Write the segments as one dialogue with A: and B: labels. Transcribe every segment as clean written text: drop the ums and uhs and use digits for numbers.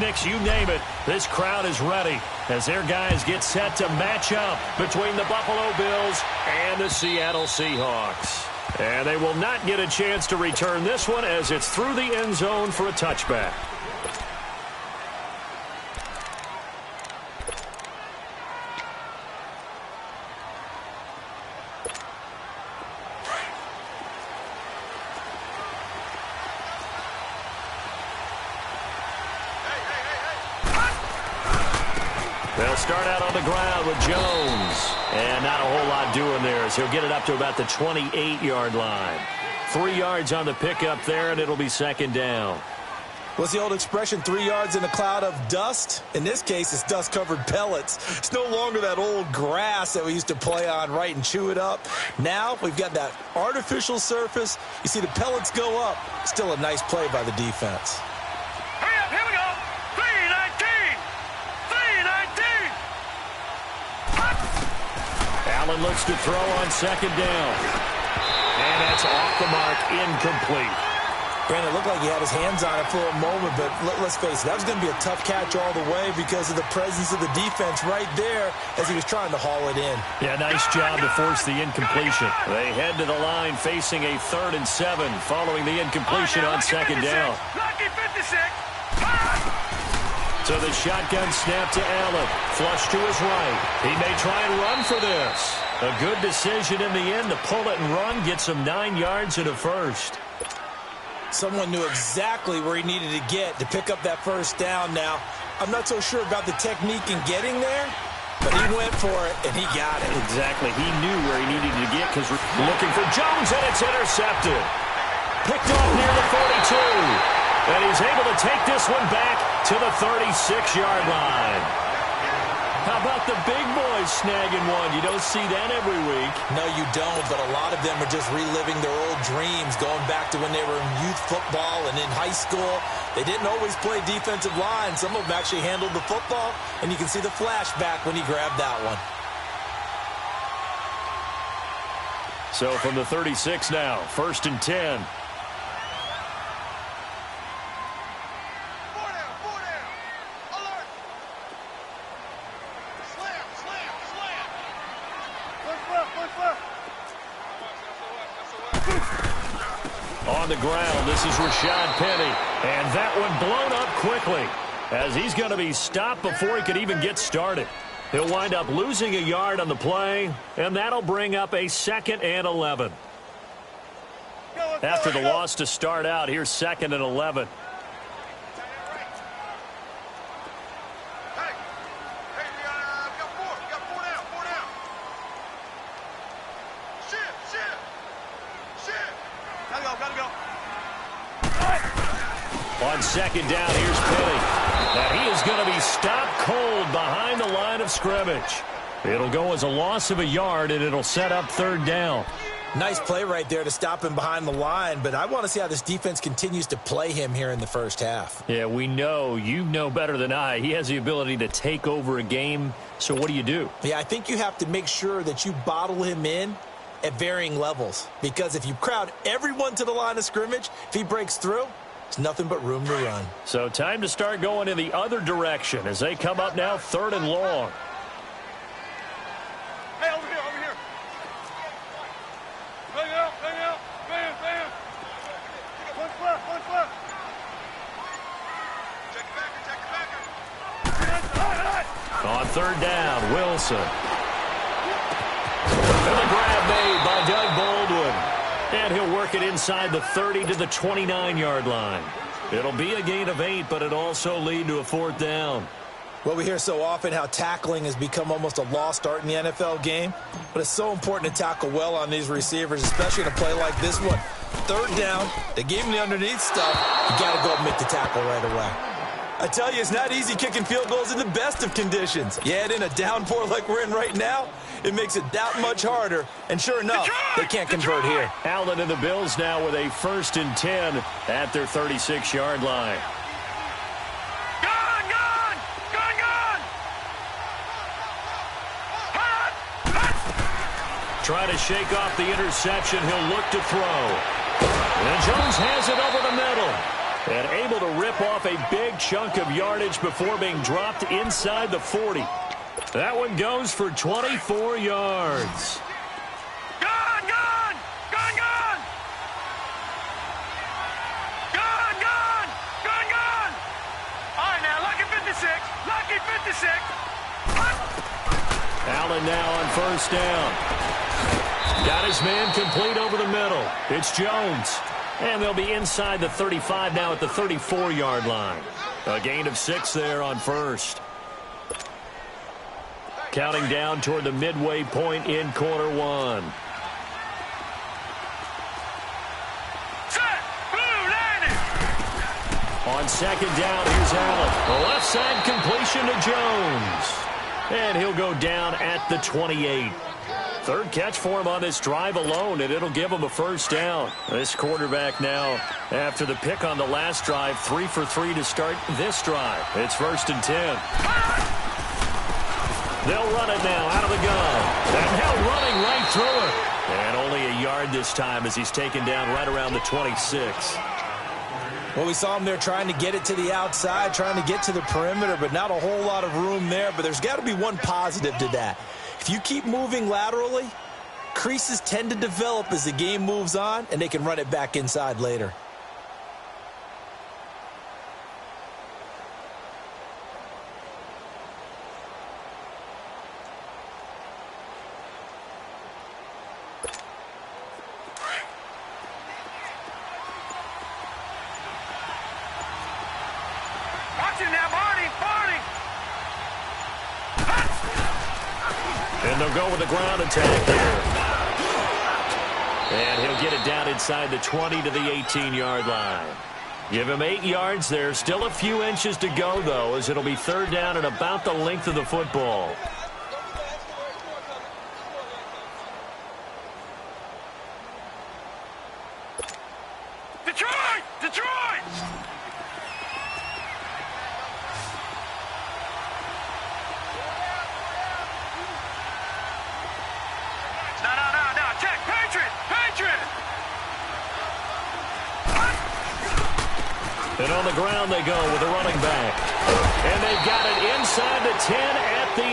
A: pyrotechnics, you name it. This crowd is ready as their guys get set to match up between the Buffalo Bills and the Seattle Seahawks. And they will not get a chance to return this one as it's through the end zone for a touchback. They'll start out on the ground with Jones. And not a whole lot doing there as he'll get it up to about the 28-yard line. 3 yards on the pickup there, and it'll be second down.
B: What's the old expression, 3 yards in a cloud of dust? In this case, it's dust-covered pellets. It's no longer that old grass that we used to play on, right, and chew it up. Now we've got that artificial surface. You see the pellets go up. Still a nice play by the defense.
C: Hurry up, here we go. 3-19. 3-19.
A: Allen looks to throw on second down. And that's off the mark, incomplete.
B: Brandon, it looked like he had his hands on it for a moment, but let's face it, that was going to be a tough catch all the way because of the presence of the defense right there as he was trying to haul it in.
A: Yeah, nice job to force the incompletion. They head to the line facing a 3rd and 7 following the incompletion on second down.
C: Lucky 56.
A: So the shotgun snap to Allen. Flush to his right. He may try and run for this. A good decision in the end to pull it and run. Get some 9 yards and a first.
B: Someone knew exactly where he needed to get to pick up that first down now. I'm not so sure about the technique in getting there, but he went for it, and he got it.
A: Exactly. He knew where he needed to get because we're looking for Jones, and it's intercepted. Picked off near the 42. And he's able to take this one back to the 36-yard line. How about the big boys snagging one? You don't see that every week.
B: No, you don't, but a lot of them are just reliving their old dreams, going back to when they were in youth football and in high school. They didn't always play defensive line. Some of them actually handled the football, and you can see the flashback when he grabbed that one.
A: So from the 36 now, 1st and 10. On the ground, this is Rashad Penny. And that one blown up quickly as he's going to be stopped before he could even get started. He'll wind up losing a yard on the play, and that'll bring up a 2nd and 11. After the loss to start out, here's 2nd and 11. On second down, here's Penny. Now he is going to be stopped cold behind the line of scrimmage. It'll go as a loss of a yard, and it'll set up 3rd down.
B: Nice play right there to stop him behind the line, but I want to see how this defense continues to play him here in the first half.
A: Yeah, we know. You know better than I. He has the ability to take over a game, so what do?
B: Yeah, I think you have to make sure that you bottle him in at varying levels, because if you crowd everyone to the line of scrimmage, if he breaks through, it's nothing but room to run.
A: So time to start going in the other direction as they come up now 3rd and long.
C: Hey, over here, over here. Bring it out, bring it out. Bam, bam. Punch left, punch left. Check the backer.
A: On 3rd down, Wilson. And the grab made by Doug Baldwin. And he'll work it inside the 30 to the 29-yard line. It'll be a gain of 8, but it also lead to a 4th down.
B: Well, we hear so often how tackling has become almost a lost art in the NFL game, but it's so important to tackle well on these receivers, especially in a play like this one. 3rd down, they gave him the underneath stuff. You got to go and make the tackle right away. I tell you, it's not easy kicking field goals in the best of conditions. You add in a downpour like we're in right now, it makes it that much harder. And sure enough, they can't convert here.
A: Allen and the Bills now with a 1st and 10 at their 36-yard line.
C: Gone, gone, gone, gone.
A: Try to shake off the interception. He'll look to throw. And Jones has it over the middle. And able to rip off a big chunk of yardage before being dropped inside the 40. That one goes for 24 yards.
C: Gone, gone! Gone, gone! Gone, gone! Gone, gone! All right, now, lucky 56. Lucky 56.
A: Allen now on first down. Got his man complete over the middle. It's Jones. And they'll be inside the 35 now at the 34-yard line. A gain of 6 there on first. Counting down toward the midway point in quarter one.
C: Set! Blue landing!
A: On second down, here's Allen. The left side completion to Jones. And he'll go down at the 28. Third catch for him on this drive alone, and it'll give him a first down. This quarterback now, after the pick on the last drive, 3 for 3 to start this drive. It's 1st and 10. They'll run it now out of the gun. And now running right through it. And only a yard this time as he's taken down right around the 26.
B: Well, we saw him there trying to get it to the outside, trying to get to the perimeter, but not a whole lot of room there. But there's got to be one positive to that. If you keep moving laterally, creases tend to develop as the game moves on, and they can run it back inside later.
C: Watch it now, Barney! Barney!
A: And they'll go with the ground attack here. And he'll get it down inside the 20 to the 18-yard line. Give him 8 yards there. Still a few inches to go, though, as it'll be third down and about the length of the football.
C: Detroit! Detroit! No. Check. Patriot! Patriot!
A: And on the ground they go with the running back. And they've got it inside the 10 at the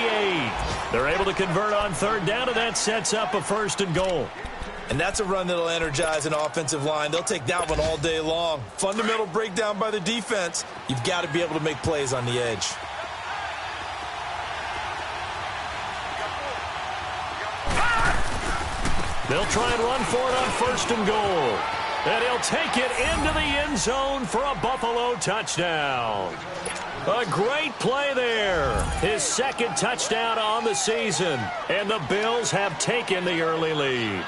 A: 8. They're able to convert on third down, and that sets up a 1st and goal.
B: And that's a run that'll energize an offensive line. They'll take that one all day long. Fundamental breakdown by the defense. You've got to be able to make plays on the edge.
A: They'll try and run for it on 1st and goal. And he'll take it into the end zone for a Buffalo touchdown. A great play there. His 2nd touchdown on the season. And the Bills have taken the early lead.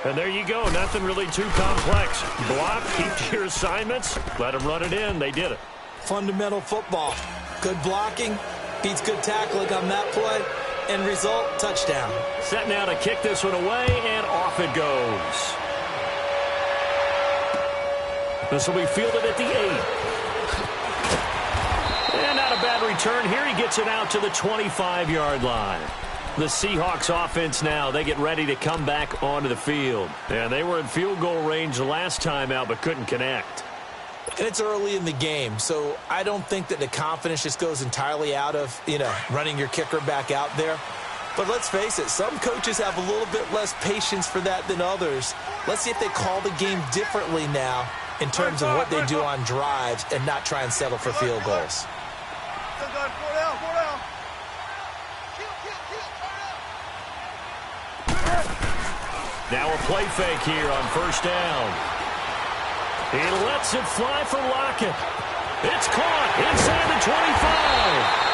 A: And there you go. Nothing really too complex. Block, keep to your assignments, let them run it in. They did it.
B: Fundamental football. Good blocking beats good tackling on that play. End result, touchdown.
A: Set now to kick this one away, and off it goes. This will be fielded at the 8. And not a bad return here. He gets it out to the 25-yard line. The Seahawks offense now, they get ready to come back onto the field. And they were in field goal range the last time out, but couldn't connect.
B: And it's early in the game, so I don't think that the confidence just goes entirely out of, running your kicker back out there. But let's face it, some coaches have a little bit less patience for that than others. Let's see if they call the game differently now in terms of what they do on drives and not try and settle for field goals.
C: Four down.
A: Now a play fake here on 1st down. He lets it fly for Lockett. It's caught inside the 25.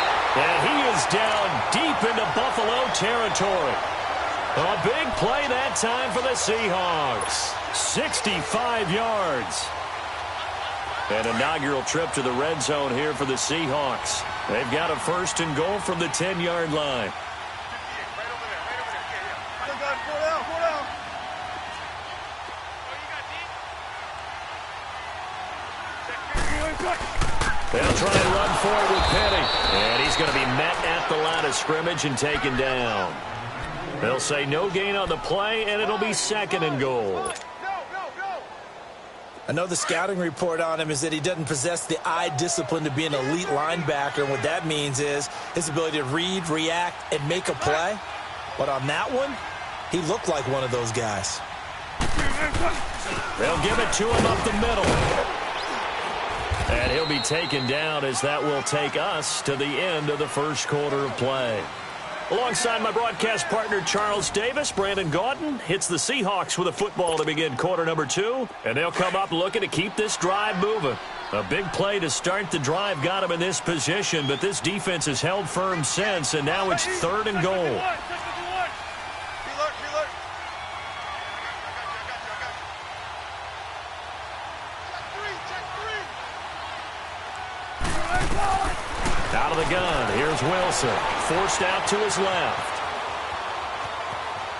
A: And he is down deep into Buffalo territory. A big play that time for the Seahawks. 65 yards. An inaugural trip to the red zone here for the Seahawks. They've got a 1st and goal from the 10-yard line. They'll try and run for it with Penny. And he's going to be met at the line of scrimmage and taken down. They'll say no gain on the play, and it'll be 2nd and goal.
B: I know the scouting report on him is that he doesn't possess the eye discipline to be an elite linebacker. And what that means is his ability to read, react, and make a play. But on that one, he looked like one of those guys.
A: They'll give it to him up the middle. And he'll be taken down as that will take us to the end of the first quarter of play. Alongside my broadcast partner, Charles Davis, Brandon Gaudin hits the Seahawks with a football to begin quarter number 2. And they'll come up looking to keep this drive moving. A big play to start the drive got him in this position, but this defense has held firm since, and now it's 3rd and goal. Out of the gun, here's Wilson. Forced out to his left.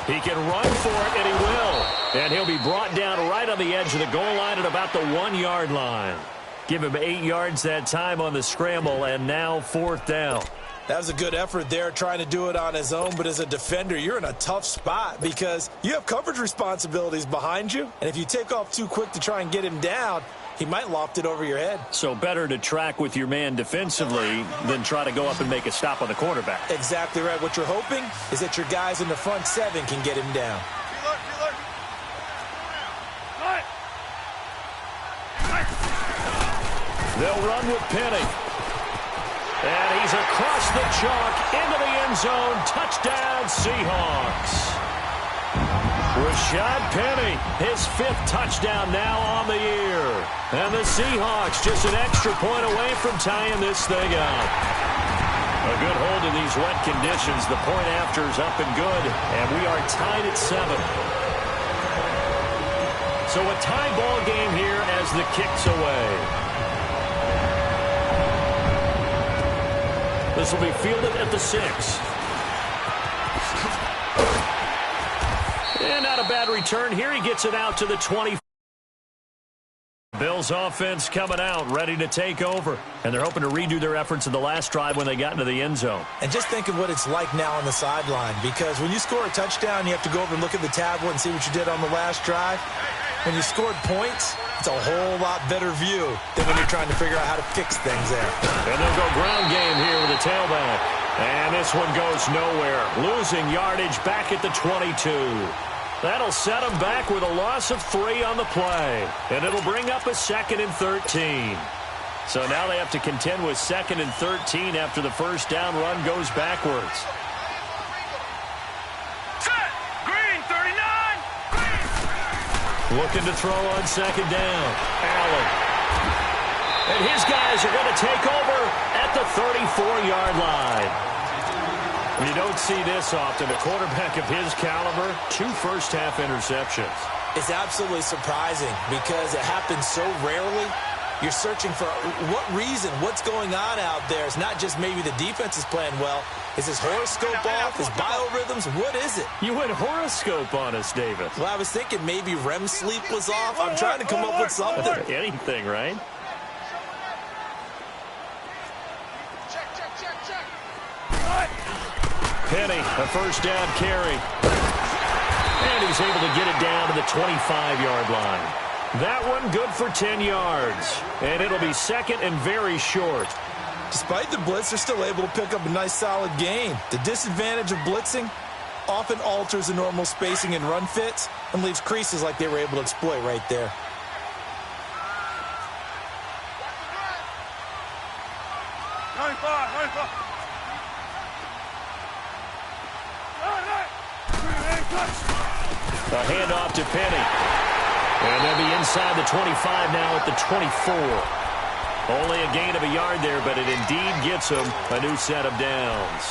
A: He can run for it, and he will. And he'll be brought down right on the edge of the goal line at about the 1-yard line. Give him 8 yards that time on the scramble, and now 4th down.
B: That was a good effort there, trying to do it on his own. But as a defender, you're in a tough spot because you have coverage responsibilities behind you. And if you take off too quick to try and get him down, he might loft it over your head.
A: So better to track with your man defensively than try to go up and make a stop on the quarterback.
B: Exactly right. What you're hoping is that your guys in the front 7 can get him down.
A: They'll run with Penny. And he's across the chalk into the end zone. Touchdown, Seahawks. Rashad Penny, his 5th touchdown now on the year. And the Seahawks just an extra point away from tying this thing up. A good hold in these wet conditions. The point after is up and good, and we are tied at 7. So a tie ball game here as the kick's away. This will be fielded at the 6. And not a bad return here. He gets it out to the 20. Bills offense coming out, ready to take over. And they're hoping to redo their efforts in the last drive when they got into the end zone.
B: And just think of what it's like now on the sideline. Because when you score a touchdown, you have to go over and look at the tablet and see what you did on the last drive. When you scored points, it's a whole lot better view than when you're trying to figure out how to fix things there.
A: And they'll go ground game here with a tailback. And this one goes nowhere. Losing yardage back at the 22. That'll set them back with a loss of 3 on the play. And it'll bring up a 2nd and 13. So now they have to contend with 2nd and 13 after the first down run goes backwards.
C: Set! Green, 39!
A: Looking to throw on 2nd down. Allen. And his guys are going to take over at the 34-yard line. You don't see this often. A quarterback of his caliber, 2 first-half interceptions.
B: It's absolutely surprising because it happens so rarely. You're searching for what reason, what's going on out there. It's not just maybe the defense is playing well. Is his horoscope off? His biorhythms? What is it?
A: You went horoscope on us, David.
B: Well, I was thinking maybe REM sleep was off. I'm trying to come up with something.
A: Anything, right? Penny, a first down carry. And he's able to get it down to the 25-yard line. That one good for 10 yards. And it'll be 2nd and very short.
B: Despite the blitz, they're still able to pick up a nice solid gain. The disadvantage of blitzing often alters the normal spacing and run fits and leaves creases like they were able to exploit right there.
A: A handoff to Penny. And they'll be inside the 25 now at the 24. Only a gain of a yard there, but it indeed gets them a new set of downs.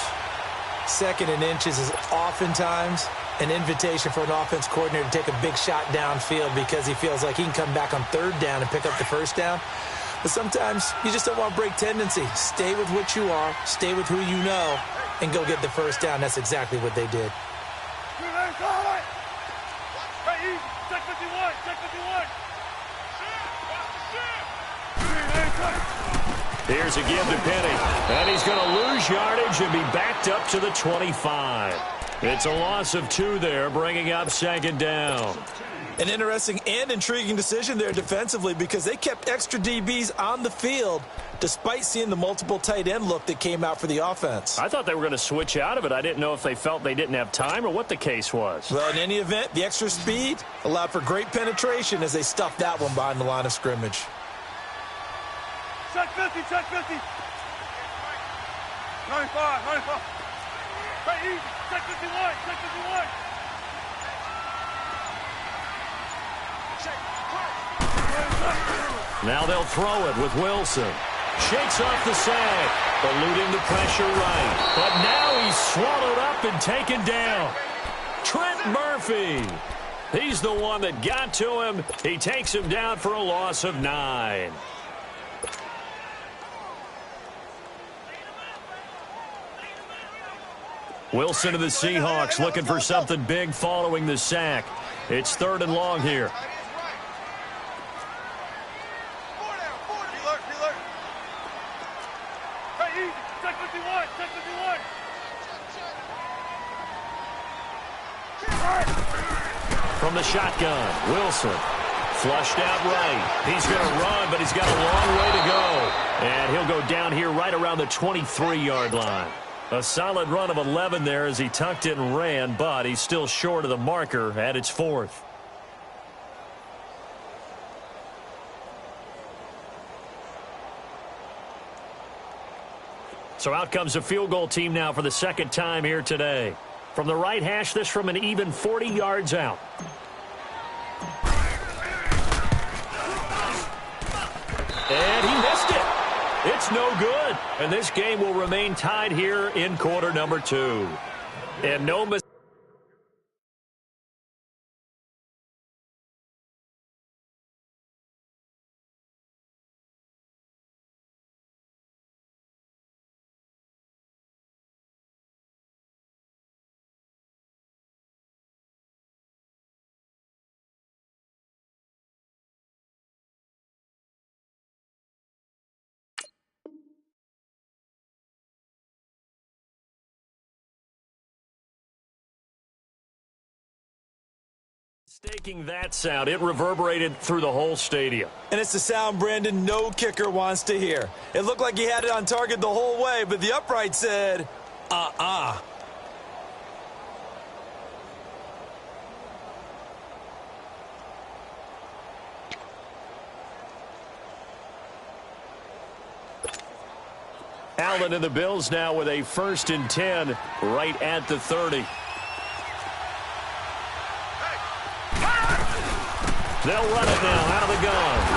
B: 2nd and inches is oftentimes an invitation for an offense coordinator to take a big shot downfield because he feels like he can come back on 3rd down and pick up the first down. But sometimes you just don't want to break tendency. Stay with what you are, stay with who you know, and go get the first down. That's exactly what they did.
A: Here's a give to Penny. And he's going to lose yardage and be backed up to the 25. It's a loss of 2 there, bringing up second down.
B: An interesting and intriguing decision there defensively because they kept extra DBs on the field despite seeing the multiple tight end look that came out for the offense.
A: I thought they were going to switch out of it. I didn't know if they felt they didn't have time or what the case was.
B: Well, in any event, the extra speed allowed for great penetration as they stuffed that one behind the line of scrimmage.
C: Check 50, check 50. 95, 95. Right, easy. Check 51, check 51.
A: Now they'll throw it with Wilson. Shakes off the sack, eluding the pressure right. But now he's swallowed up and taken down. Trent Murphy. He's the one that got to him. He takes him down for a loss of 9. Wilson of the Seahawks looking for something big following the sack. It's 3rd and long here. From the shotgun, Wilson flushed out right. He's going to run, but he's got a long way to go. And he'll go down here right around the 23-yard line. A solid run of 11 there as he tucked it and ran, but he's still short of the marker at its 4th. So out comes the field goal team now for the 2nd time here today. From the right hash, this from an even 40 yards out. And he missed it. It's no good. And this game will remain tied here in quarter number 2. And no mistake. Staking that sound, it reverberated through the whole stadium.
B: And it's the sound, Brandon, no kicker wants to hear. It looked like he had it on target the whole way, but the upright said,
A: Allen and the Bills now with a 1st and 10 right at the 30. They'll run it now out of the guns.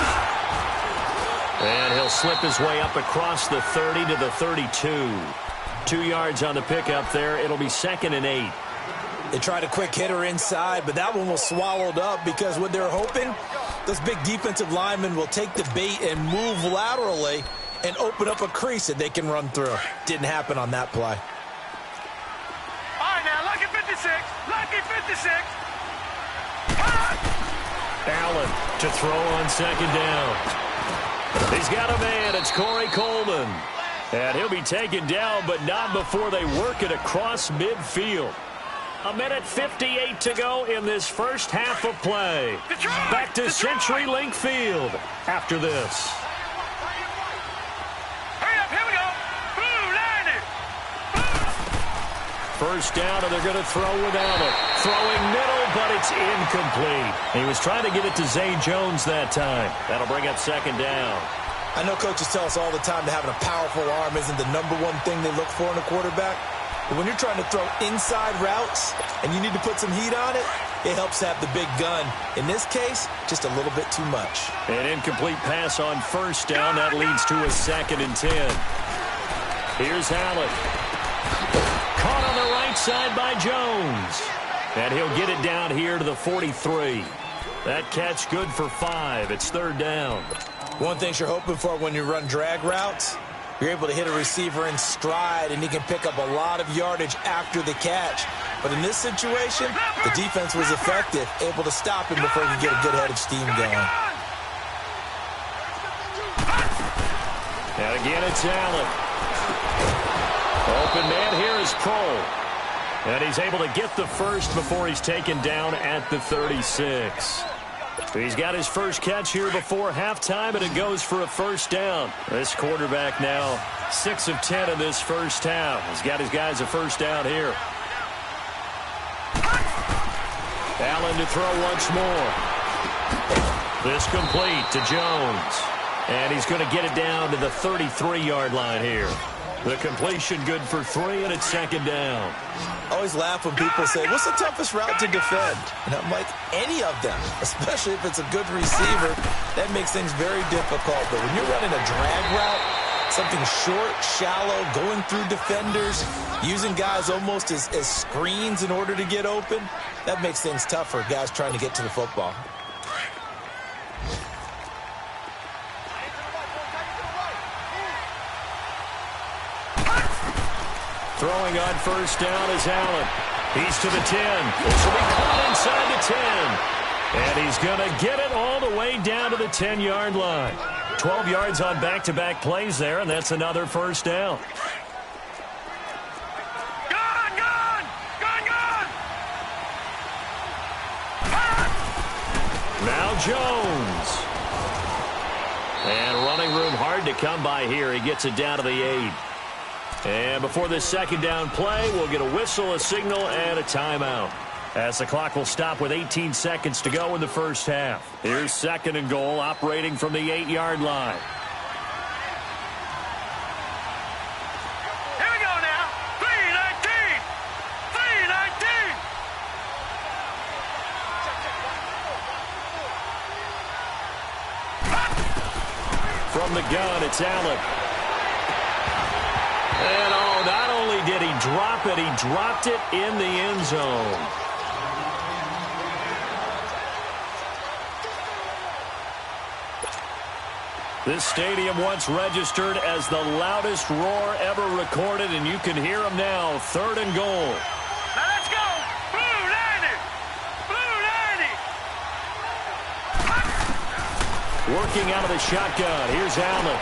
A: And he'll slip his way up across the 30 to the 32. 2 yards on the pickup there. It'll be 2nd and 8.
B: They tried a quick hitter inside, but that one was swallowed up because what they're hoping, those big defensive linemen will take the bait and move laterally and open up a crease that they can run through. Didn't happen on that play.
C: All right, now, lucky 56. Lucky 56.
A: Allen to throw on 2nd down. He's got a man. It's Corey Coleman. And he'll be taken down, but not before they work it across midfield. 1:58 to go in this first half of play. Back to CenturyLink Field after this.
C: Hurry up, here we go. Boom, line it.
A: 1st down, and they're going to throw without it. Throwing middle, but it's incomplete. He was trying to get it to Zay Jones that time. That'll bring up 2nd down.
B: I know coaches tell us all the time that having a powerful arm isn't the #1 thing they look for in a quarterback. But when you're trying to throw inside routes and you need to put some heat on it, it helps to have the big gun. In this case, just a little bit too much.
A: An incomplete pass on 1st down. That leads to a 2nd and 10. Here's Allen. Caught on the right side by Jones. And he'll get it down here to the 43. That catch good for 5. It's 3rd down.
B: One thing you're hoping for when you run drag routes, you're able to hit a receiver in stride, and he can pick up a lot of yardage after the catch. But in this situation, the defense was effective, able to stop him before he could get a good head of steam going.
A: And again, it's Allen. Open man here is Cole. And he's able to get the first before he's taken down at the 36. He's got his first catch here before halftime, and it goes for a first down. This quarterback now 6 of 10 in this first half. He's got his guys a first down here. Allen to throw once more. This complete to Jones. And he's going to get it down to the 33-yard line here. The completion good for 3, and it's second down.
B: I always laugh when people say, what's the toughest route to defend? And I'm like, any of them, especially if it's a good receiver. That makes things very difficult. But when you're running a drag route, something short, shallow, going through defenders, using guys almost as screens in order to get open, that makes things tough for guys trying to get to the football.
A: Throwing on first down is Allen. He's to the 10. This will be caught inside the 10. And he's going to get it all the way down to the 10-yard line. 12 yards on back-to-back plays there, and that's another first down. Now Jones. And running room hard to come by here. He gets it down to the 8. And before this second down play, we'll get a whistle, a signal, and a timeout. As the clock will stop with 18 seconds to go in the first half. Here's second and goal, operating from the 8-yard line.
C: Here we go now. 3-19. 3-19.
A: From the gun, it's Allen. And, not only did he drop it, he dropped it in the end zone. This stadium once registered as the loudest roar ever recorded, and you can hear him now. Third and goal.
C: Now let's go. Blue 90. Blue 90.
A: Working out of the shotgun. Here's Allen.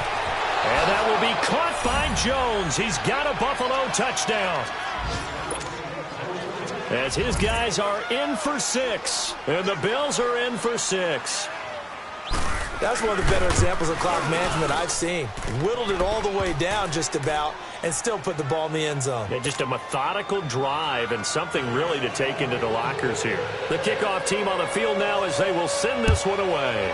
A: And that will be caught by Jones. He's got a Buffalo touchdown. As his guys are in for 6. And the Bills are in for 6.
B: That's one of the better examples of clock management I've seen. Whittled it all the way down just about and still put the ball in the end zone.
A: Yeah, just a methodical drive and something really to take into the lockers here. The kickoff team on the field now as they will send this one away.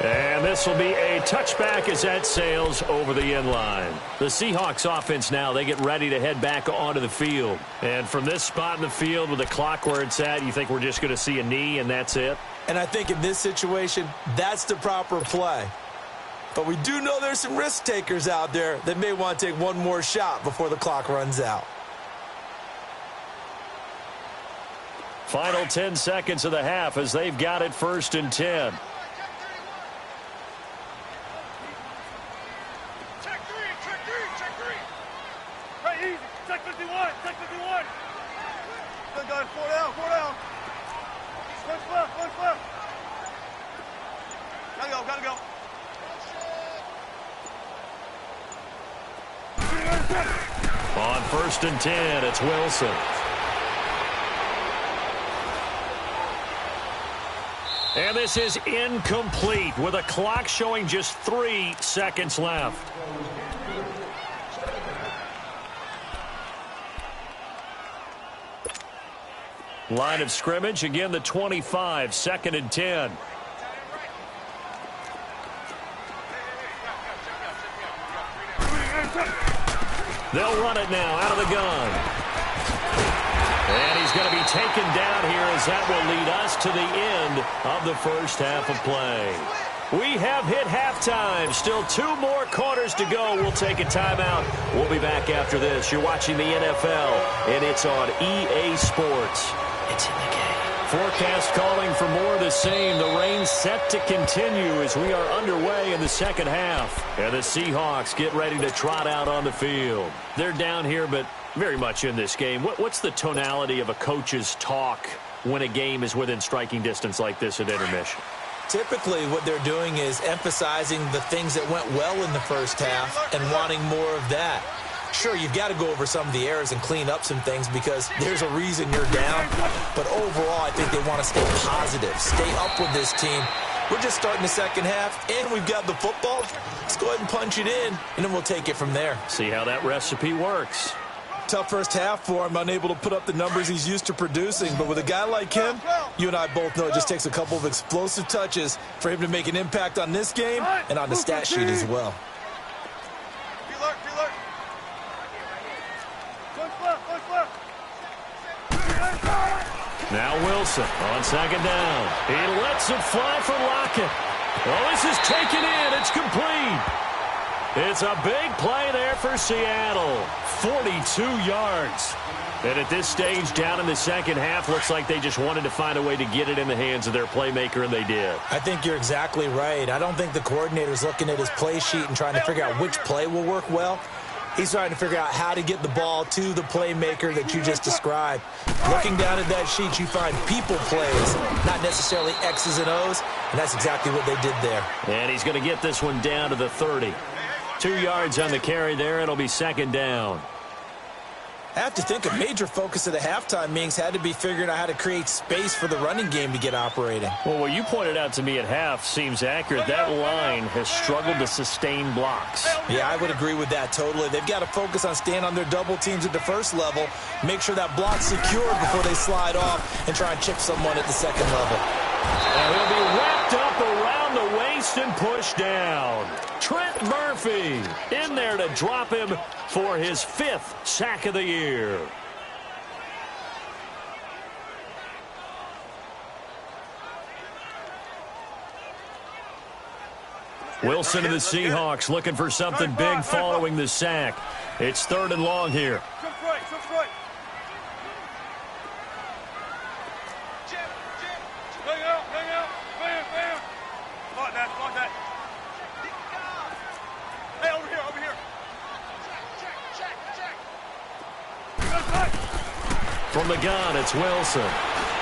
A: And this will be a touchback as that sails over the end line. The Seahawks offense now, they get ready to head back onto the field. And from this spot in the field with the clock where it's at, you think we're just going to see a knee and that's it?
B: And I think in this situation, that's the proper play. But we do know there's some risk takers out there that may want to take one more shot before the clock runs out.
A: Final 10 seconds of the half as they've got it 1st and 10.
C: Four down. Punch left. Gotta go.
A: On 1st and 10, it's Wilson. And this is incomplete with a clock showing just 3 seconds left. Line of scrimmage, again the 25, 2nd and 10. They'll run it now out of the gun. And he's going to be taken down here as that will lead us to the end of the first half of play. We have hit halftime. Still 2 more quarters to go. We'll take a timeout. We'll be back after this. You're watching the NFL, and it's on EA Sports. It's in the game. Forecast calling for more of the same. The rain set to continue as we are underway in the second half. And the Seahawks get ready to trot out on the field. They're down here, but very much in this game. What's the tonality of a coach's talk when a game is within striking distance like this at intermission?
B: Typically, what they're doing is emphasizing the things that went well in the first half and wanting more of that. Sure, you've got to go over some of the errors and clean up some things because there's a reason you're down. But overall, I think they want to stay positive, stay up with this team. We're just starting the second half, and we've got the football. Let's go ahead and punch it in, and then we'll take it from there.
A: See how that recipe works.
B: Tough first half for him, unable to put up the numbers he's used to producing. But with a guy like him, you and I both know it just takes a couple of explosive touches for him to make an impact on this game and on the stat sheet as well.
A: Now Wilson on second down. He lets it fly for Lockett. Oh, this is taken in. It's complete. It's a big play there for Seattle. 42 yards. And at this stage, down in the second half, looks like they just wanted to find a way to get it in the hands of their playmaker, and they did.
B: I think you're exactly right. I don't think the coordinator's looking at his play sheet and trying to figure out which play will work well. He's trying to figure out how to get the ball to the playmaker that you just described. Looking down at that sheet, you find people plays, not necessarily X's and O's, and that's exactly what they did there.
A: And he's going to get this one down to the 30. 2 yards on the carry there. It'll be second down.
B: I have to think a major focus of the halftime meetings had to be figuring out how to create space for the running game to get operating.
A: Well, what you pointed out to me at half seems accurate. That line has struggled to sustain blocks.
B: Yeah, I would agree with that totally. They've got to focus on staying on their double teams at the first level, make sure that block's secured before they slide off and try and chip someone at the second level.
A: And he'll be wrapped up around the waist and pushed down. Trent Murphy in there to drop him for his 5th sack of the year. Wilson and the Seahawks looking for something big following the sack. It's 3rd and long here. From the gun, it's Wilson.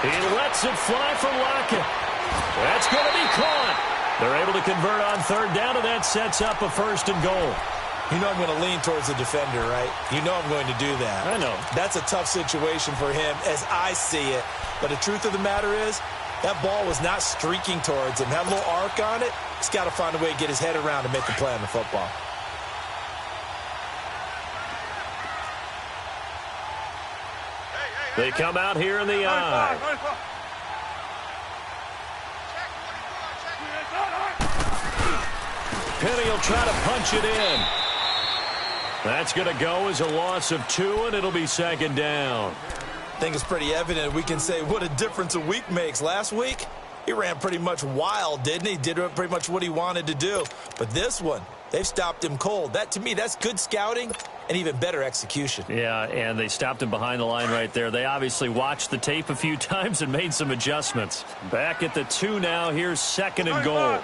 A: He lets it fly for Lockett. That's going to be caught. They're able to convert on 3rd down, and that sets up a 1st and goal.
B: You know I'm going to lean towards the defender, right? You know I'm going to do that.
A: I know.
B: That's a tough situation for him as I see it. But the truth of the matter is, that ball was not streaking towards him. Had a little arc on it. He's got to find a way to get his head around and make a play on the football.
A: They come out here in the eye. Penny will try to punch it in. That's going to go as a loss of 2, and it'll be second down.
B: I think it's pretty evident we can say what a difference a week makes. Last week, he ran pretty much wild, didn't he? Did pretty much what he wanted to do. But this one, they've stopped him cold. That, to me, that's good scouting and even better execution.
A: Yeah, and they stopped him behind the line right there. They obviously watched the tape a few times and made some adjustments. Back at the 2 now. Here's 2nd and goal.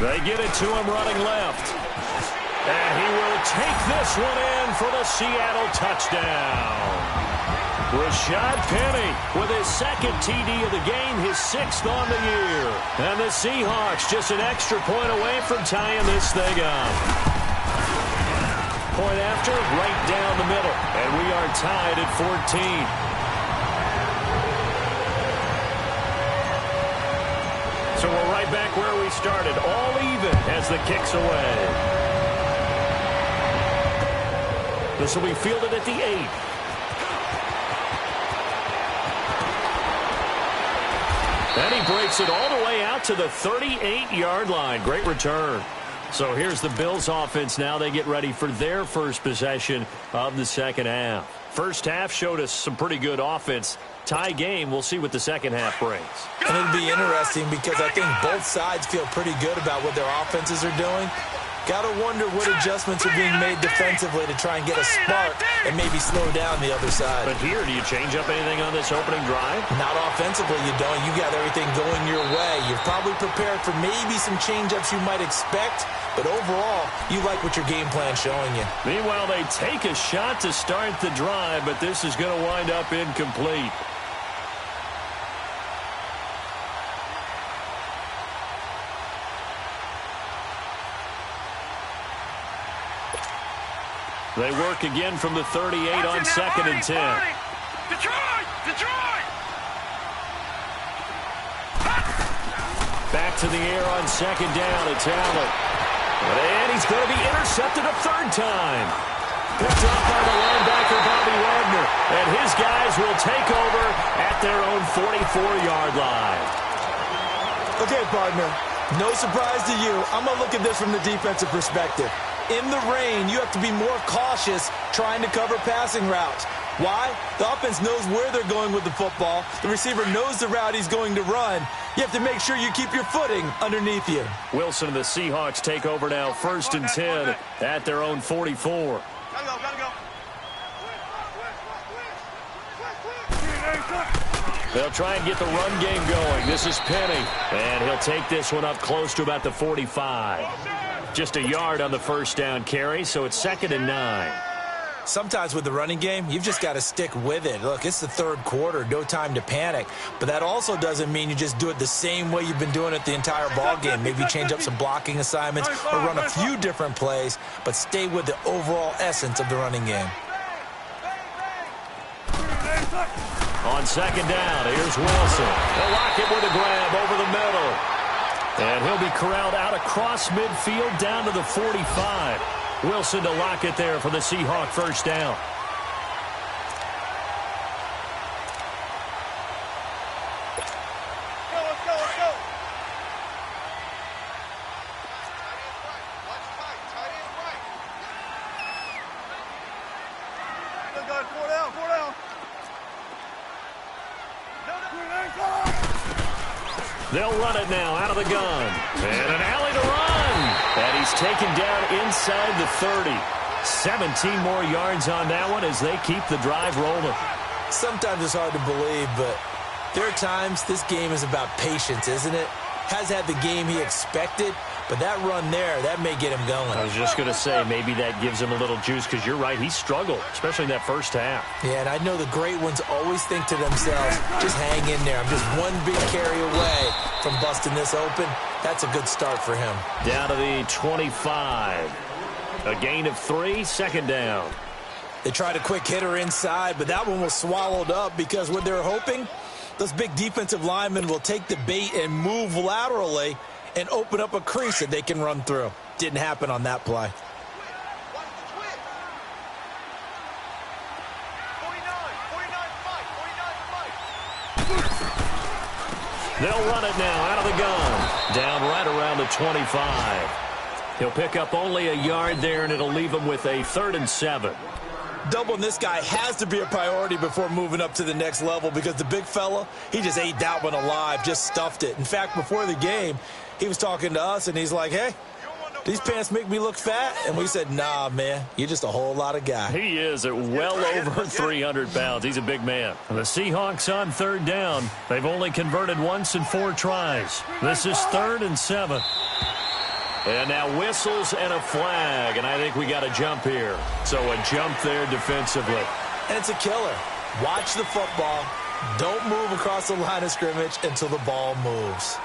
A: They get it to him running left. And he will take this one in for the Seattle touchdown. Rashad Penny with his 2nd TD of the game, his 6th on the year. And the Seahawks just an extra point away from tying this thing up. Point after, right down the middle. And we are tied at 14. So we're right back where we started, all even as the kick's away. This will be fielded at the 8. And he breaks it all the way out to the 38-yard line. Great return. So here's the Bills offense now. They get ready for their first possession of the second half. First half showed us some pretty good offense. Tie game. We'll see what the second half brings.
B: And it'll be interesting because I think both sides feel pretty good about what their offenses are doing. Got to wonder what adjustments are being made defensively to try and get a spark and maybe slow down the other side.
A: But here, do you change up anything on this opening drive?
B: Not offensively, you don't. You got everything going your way. You're probably prepared for maybe some change-ups you might expect, but overall, you like what your game plan's showing you.
A: Meanwhile, they take a shot to start the drive, but this is going to wind up incomplete. They work again from the 38 on 2nd and 10.
C: Detroit! Detroit!
A: Back to the air on 2nd down. It's Allen. And he's going to be intercepted a 3rd time. Picked off by the linebacker, Bobby Wagner. And his guys will take over at their own 44-yard line.
B: Okay, partner. No surprise to you. I'm going to look at this from the defensive perspective. In the rain, you have to be more cautious trying to cover passing routes. Why? The offense knows where they're going with the football. The receiver knows the route he's going to run. You have to make sure you keep your footing underneath you.
A: Wilson and the Seahawks take over now, 1st and 10 at their own 44.
C: Gotta go.
A: They'll try and get the run game going. This is Penny, and he'll take this one up close to about the 45. Just a yard on the 1st down carry, so it's 2nd and 9.
B: Sometimes with the running game, you've just got to stick with it. Look, it's the 3rd quarter, no time to panic. But that also doesn't mean you just do it the same way you've been doing it the entire ball game. Maybe change up some blocking assignments or run a few different plays, but stay with the overall essence of the running game.
A: On 2nd down, here's Wilson. They'll lock it with a grab over the middle. And he'll be corralled out across midfield down to the 45. Wilson to lock it there for the Seahawk 1st down.
C: Let's go. Four down.
A: They'll run it now out of the gun. And an alley to run. And he's taken down inside the 30. 17 more yards on that one as they keep the drive rolling.
B: Sometimes it's hard to believe, but there are times this game is about patience, isn't it? Has had the game he expected, but that run there, that may get him going.
A: I was just going to say, maybe that gives him a little juice because you're right, he struggled, especially in that 1st half.
B: Yeah, and I know the great ones always think to themselves, just hang in there. I'm just one big carry away from busting this open. That's a good start for him.
A: Down to the 25. A gain of 3, 2nd down.
B: They tried a quick hitter inside, but that one was swallowed up because what they're hoping, those big defensive linemen will take the bait and move laterally and open up a crease that they can run through. Didn't happen on that play.
A: They'll run it now out of the gun. Down right around the 25. He'll pick up only a yard there, and it'll leave him with a 3rd and 7.
B: Doubling this guy has to be a priority before moving up to the next level because the big fella, he just ate that one alive, just stuffed it. In fact, before the game, he was talking to us, and he's like, hey, these pants make me look fat? And we said, nah, man, you're just a whole lot of guy.
A: He is at well over 300 pounds. He's a big man. The Seahawks on 3rd down. They've only converted once in 4 tries. This is 3rd and 7. And now whistles and a flag, and I think we got a jump here. So a jump there defensively.
B: And it's a killer. Watch the football. Don't move across the line of scrimmage until the ball moves.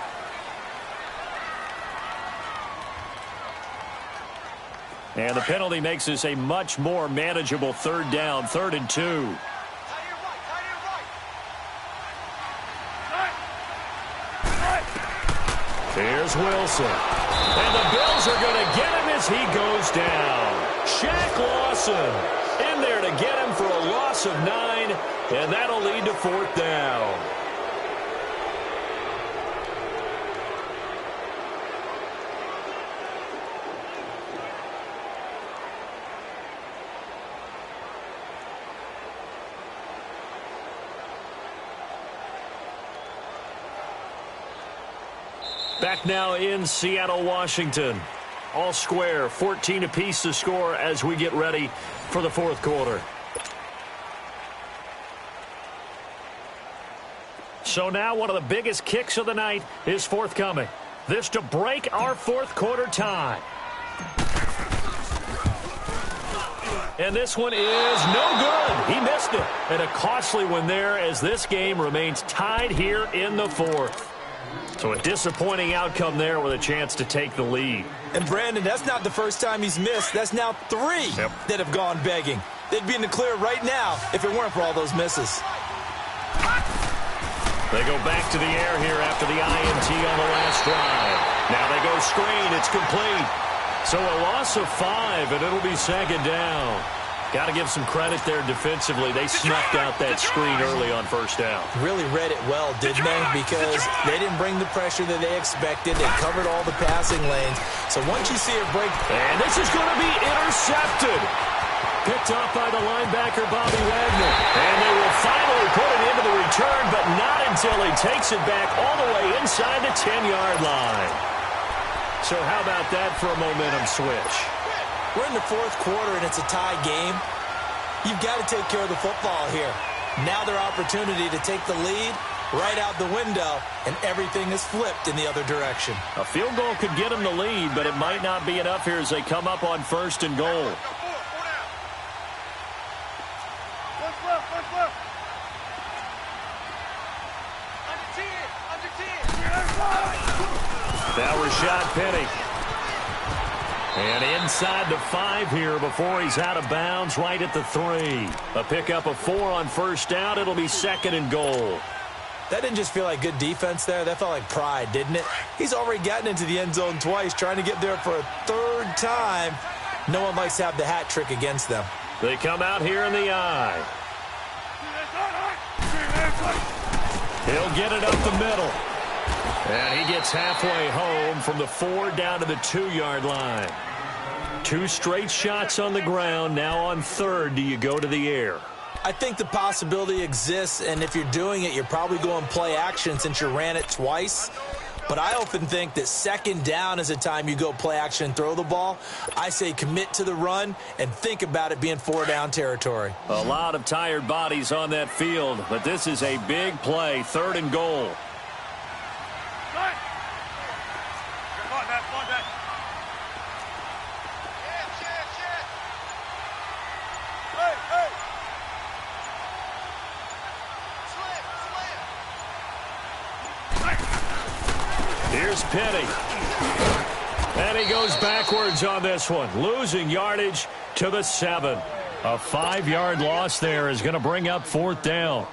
A: And the penalty makes this a much more manageable 3rd down, 3rd and 2. Here's Wilson. And the Bills are going to get him as he goes down. Shaq Lawson in there to get him for a loss of 9, and that'll lead to 4th down. Back now in Seattle, Washington. all square. 14 apiece to score as we get ready for the fourth quarter. So now one of the biggest kicks of the night is forthcoming. This to break our fourth quarter tie. And this one is no good. He missed it. And a costly one there as this game remains tied here in the fourth. So a disappointing outcome there with a chance to take the lead.
B: And Brandon, that's not the first time he's missed. That's now 3 that have gone begging. They'd be in the clear right now if it weren't for all those misses.
A: They go back to the air here after the INT on the last drive. Now they go screen. It's complete. So a loss of 5, and it'll be second down. Got to give some credit there defensively. They snuffed out that screen early on first down.
B: Really read it well, didn't they? Because they didn't bring the pressure that they expected. They covered all the passing lanes. So once you see it break...
A: And this is going to be intercepted. Picked off by the linebacker, Bobby Wagner. And they will finally put it into the return, but not until he takes it back all the way inside the 10-yard line. So how about that for a momentum switch?
B: We're in the fourth quarter, and it's a tie game. You've got to take care of the football here. Now their opportunity to take the lead right out the window, and everything is flipped in the other direction.
A: A field goal could get them the lead, but it might not be enough here as they come up on first and goal. Now Rashad Penny. And inside the 5 here before he's out of bounds right at the 3. A pickup of 4 on first down. It'll be second and goal.
B: That didn't just feel like good defense there. That felt like pride, didn't it? He's already gotten into the end zone twice, trying to get there for a 3rd time. No one likes to have the hat trick against them.
A: They come out here in the eye. He'll get it up the middle. And he gets halfway home from the 4 down to the 2-yard line. 2 straight shots on the ground. Now on 3rd, do you go to the air?
B: I think the possibility exists, and if you're doing it, you're probably going play action since you ran it twice. But I often think that 2nd down is the time you go play action and throw the ball. I say commit to the run and think about it being 4 down territory.
A: A lot of tired bodies on that field, but this is a big play, 3rd and goal. Here's Penny. And he goes backwards on this one, losing yardage to the 7. A 5-yard loss there is going to bring up 4th down.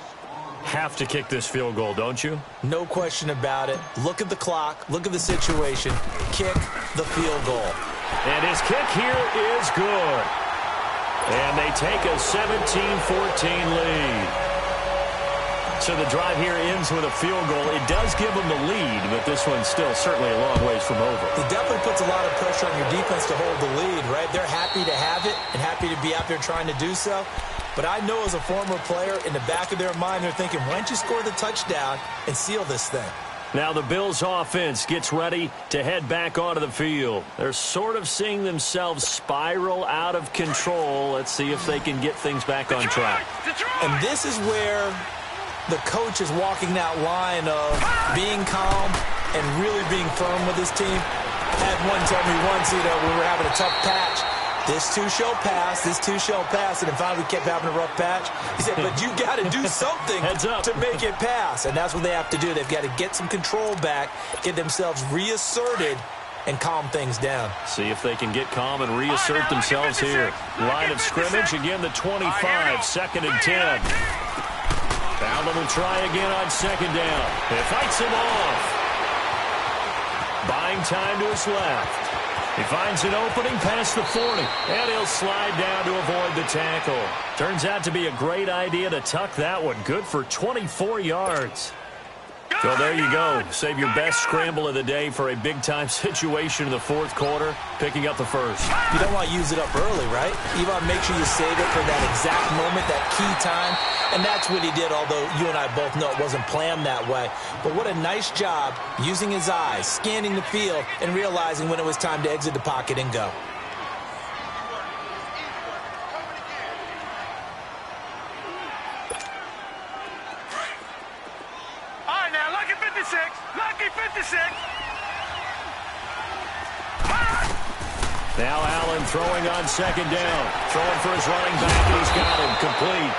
A: Have to kick this field goal, don't you?
B: No question about it. Look at the clock. Look at the situation. Kick the field goal.
A: And his kick here is good. And they take a 17-14 lead. So the drive here ends with a field goal. It does give them the lead, but this one's still certainly a long ways from over.
B: It definitely puts a lot of pressure on your defense to hold the lead, right? They're happy to have it and happy to be out there trying to do so. But I know as a former player, in the back of their mind, they're thinking, why don't you score the touchdown and seal this thing?
A: Now the Bills offense gets ready to head back onto the field. They're sort of seeing themselves spiral out of control. Let's see if they can get things back on track.
B: And this is where the coach is walking that line of being calm and really being firm with his team. Had one tell me once, we were having a tough patch. This too shall pass, this too shall pass. And then finally we kept having a rough patch. He said, but you got to do something to make it pass. And that's what they have to do. They've got to get some control back, get themselves reasserted, and calm things down.
A: See if they can get calm and reassert themselves here. Line of scrimmage, again the 25, 2nd and 10. Bowden will try again on 2nd down. It fights him off. Buying time to his left. He finds an opening past the 40, and he'll slide down to avoid the tackle. Turns out to be a great idea to tuck that one. Good for 24 yards.
C: Go!
A: Well, there you go. Save your best scramble of the day for a big-time situation in the fourth quarter, picking up the first.
B: You don't want to use it up early, right? You want to make sure you save it for that exact moment, that key time. And that's what he did, although you and I both know it wasn't planned that way. But what a nice job using his eyes, scanning the field, and realizing when it was time to exit the pocket and go.
C: Lucky 56.
A: Now Allen throwing on second down. Throwing for his running back, and he's got him complete.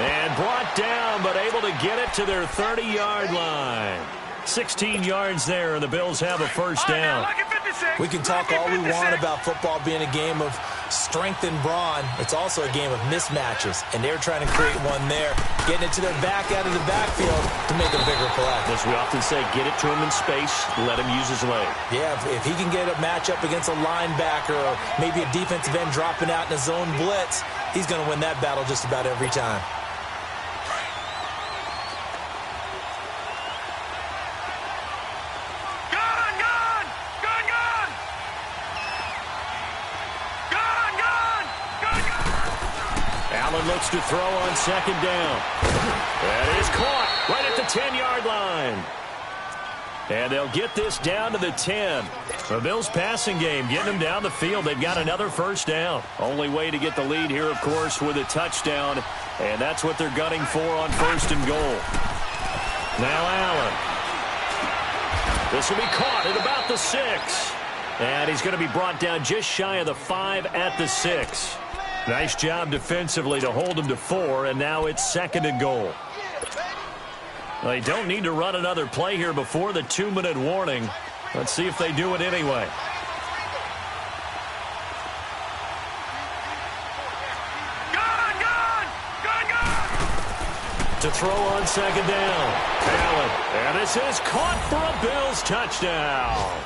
A: And brought down, but able to get it to their 30-yard line. 16 yards there, and the Bills have a first down.
B: We can talk all we want about football being a game of strength and brawn. It's also a game of mismatches, and they're trying to create one there, getting it to their back out of the backfield to make a bigger play.
A: As we often say, get it to him in space, let him use his leg.
B: Yeah, if he can get a matchup against a linebacker or maybe a defensive end dropping out in a zone blitz, he's going to win that battle just about every time.
A: Looks to throw on second down. That is caught right at the 10-yard line. And they'll get this down to the 10. The Bills passing game getting them down the field. They've got another first down. Only way to get the lead here, of course, with a touchdown. And that's what they're gunning for on first and goal. Now Allen. This will be caught at about the 6. And he's going to be brought down just shy of the 5 at the 6. Nice job defensively to hold him to 4, and now it's second and goal. They don't need to run another play here before the 2-minute warning. Let's see if they do it anyway. To throw on second down. Allen, and this is caught for a Bills touchdown.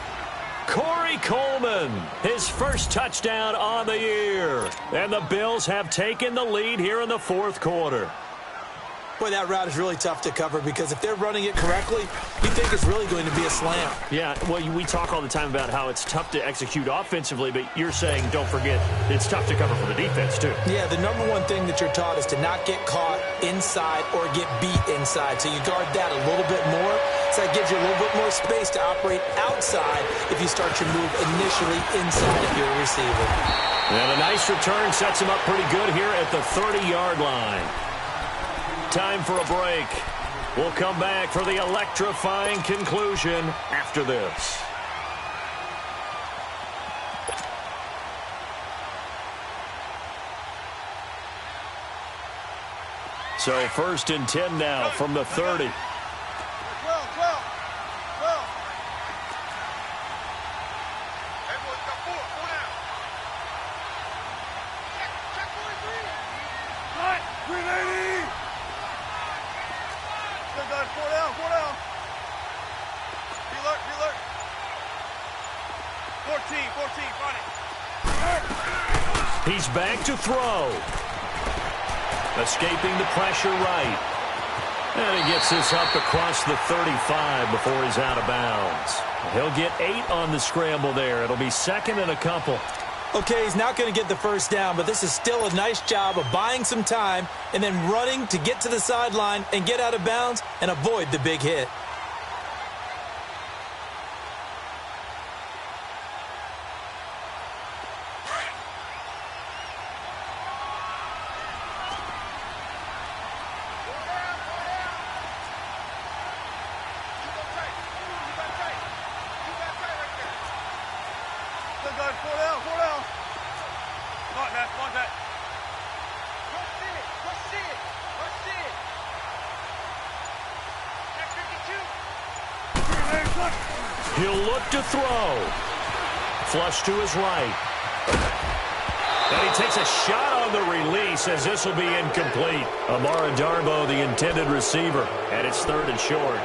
A: Corey Coleman, his first touchdown on the year. And the Bills have taken the lead here in the fourth quarter.
B: Boy, that route is really tough to cover because if they're running it correctly, you think it's really going to be a slam.
A: Yeah, well, we talk all the time about how it's tough to execute offensively, but you're saying, don't forget, it's tough to cover for the defense, too.
B: Yeah, the number one thing that you're taught is to not get caught inside or get beat inside. So you guard that a little bit more. So that gives you a little bit more space to operate outside if you start your move initially inside if you're a receiver.
A: And a nice return sets him up pretty good here at the 30-yard line. Time for a break. We'll come back for the electrifying conclusion after this. So first and 10 now from the 30. He's back to throw. Escaping the pressure right. And he gets this up across the 35 before he's out of bounds. He'll get 8 on the scramble there. It'll be second and a couple.
B: Okay, he's not going to get the first down, but this is still a nice job of buying some time and then running to get to the sideline and get out of bounds and avoid the big hit.
A: He'll look to throw. Flush to his right. And he takes a shot on the release as this will be incomplete. Amara Darboh, the intended receiver, and it's third and short.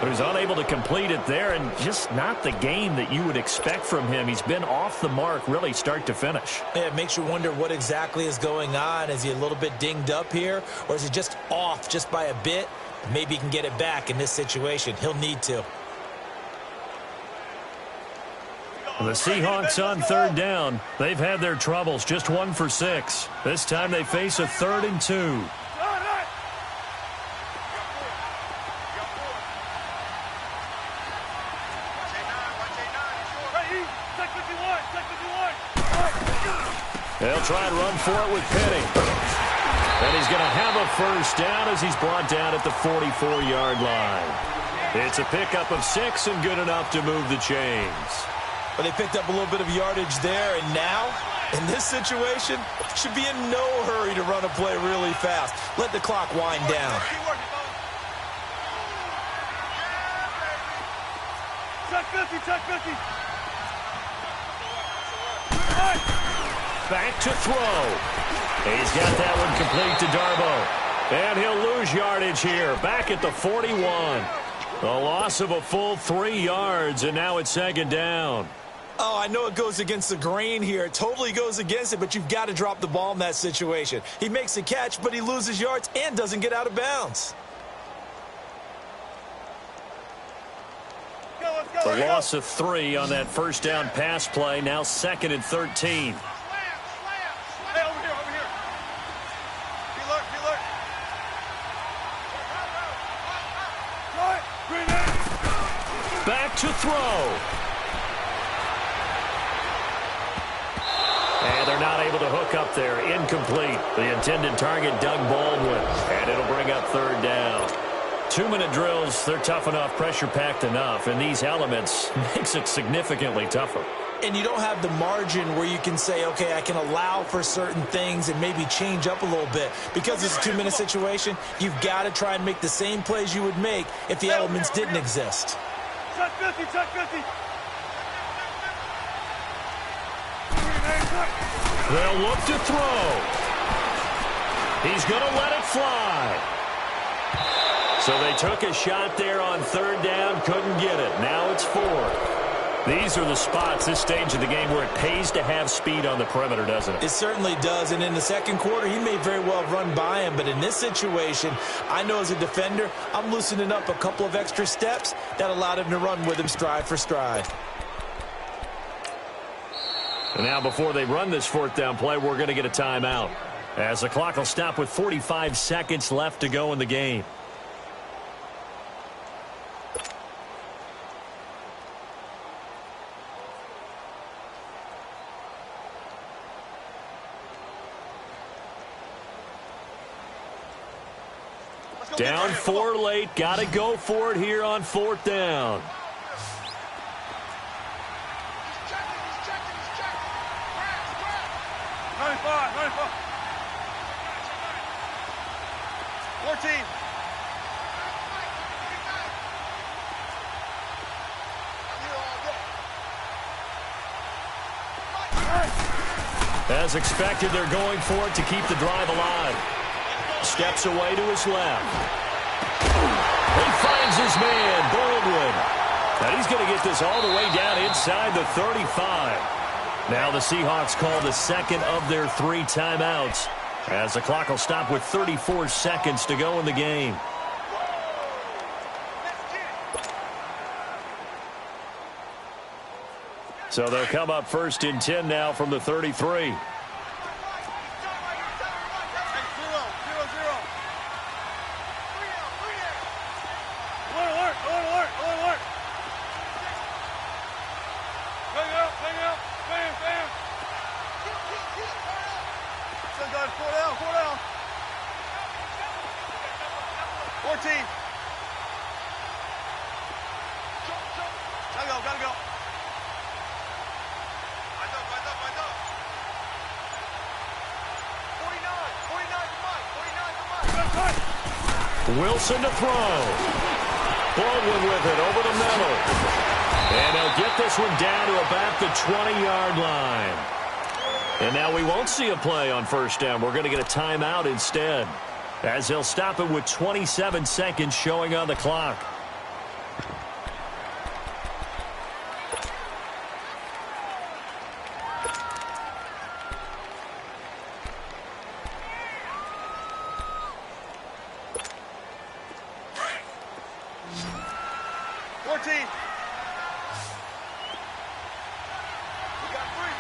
A: So he's unable to complete it there, and just not the game that you would expect from him. He's been off the mark really start to finish.
B: Yeah, it makes you wonder what exactly is going on. Is he a little bit dinged up here, or is he just off just by a bit? Maybe he can get it back in this situation. He'll need to.
A: The Seahawks on third down. They've had their troubles, just 1 for 6. This time they face a 3rd and 2. They'll try and run for it with Penny. And he's going to have a first down as he's brought down at the 44-yard line. It's a pickup of 6 and good enough to move the chains.
B: But they picked up a little bit of yardage there, and now, in this situation, should be in no hurry to run a play really fast. Let the clock wind down.
C: Check 50, check 50.
A: Back to throw. He's got that one complete to Darbo. And he'll lose yardage here, back at the 41. A loss of a full 3 yards, and now it's 2nd down.
B: Oh, I know it goes against the grain here. It totally goes against it, but you've got to drop the ball in that situation. He makes a catch, but he loses yards and doesn't get out of bounds.
A: A loss of 3 on that first down pass play. Now 2nd and 13.
C: Hey, over here. Be alert.
A: Back to throw. And they're not able to hook up there. Incomplete. The intended target, Doug Baldwin. And it'll bring up 3rd down. 2-minute drills, they're tough enough, pressure-packed enough, and these elements makes it significantly tougher.
B: And you don't have the margin where you can say, okay, I can allow for certain things and maybe change up a little bit. Because it's a 2-minute situation, you've got to try and make the same plays you would make if the elements didn't exist.
C: Check 50, check 50.
A: They'll look to throw. He's going to let it fly. So they took a shot there on 3rd down, couldn't get it. Now it's 4th. These are the spots, this stage of the game, where it pays to have speed on the perimeter, doesn't it?
B: It certainly does, and in the second quarter, he may very well run by him, but in this situation, I know as a defender, I'm loosening up a couple of extra steps that allowed him to run with him stride for stride.
A: And now before they run this 4th down play, we're going to get a timeout, as the clock will stop with 45 seconds left to go in the game. Down 4 late. Got to go for it here on 4th down. As expected, they're going for it to keep the drive alive. Steps away to his left. He finds his man, Baldwin. And he's going to get this all the way down inside the 35. Now the Seahawks call the 2nd of their 3 timeouts, as the clock will stop with 34 seconds to go in the game. So they'll come up 1st and 10 now from the 33. Wilson to throw. Baldwin with it over the middle. And he'll get this one down to about the 20-yard line. And now we won't see a play on 1st down. We're going to get a timeout instead, as he'll stop it with 27 seconds showing on the clock.
C: 14. We got three,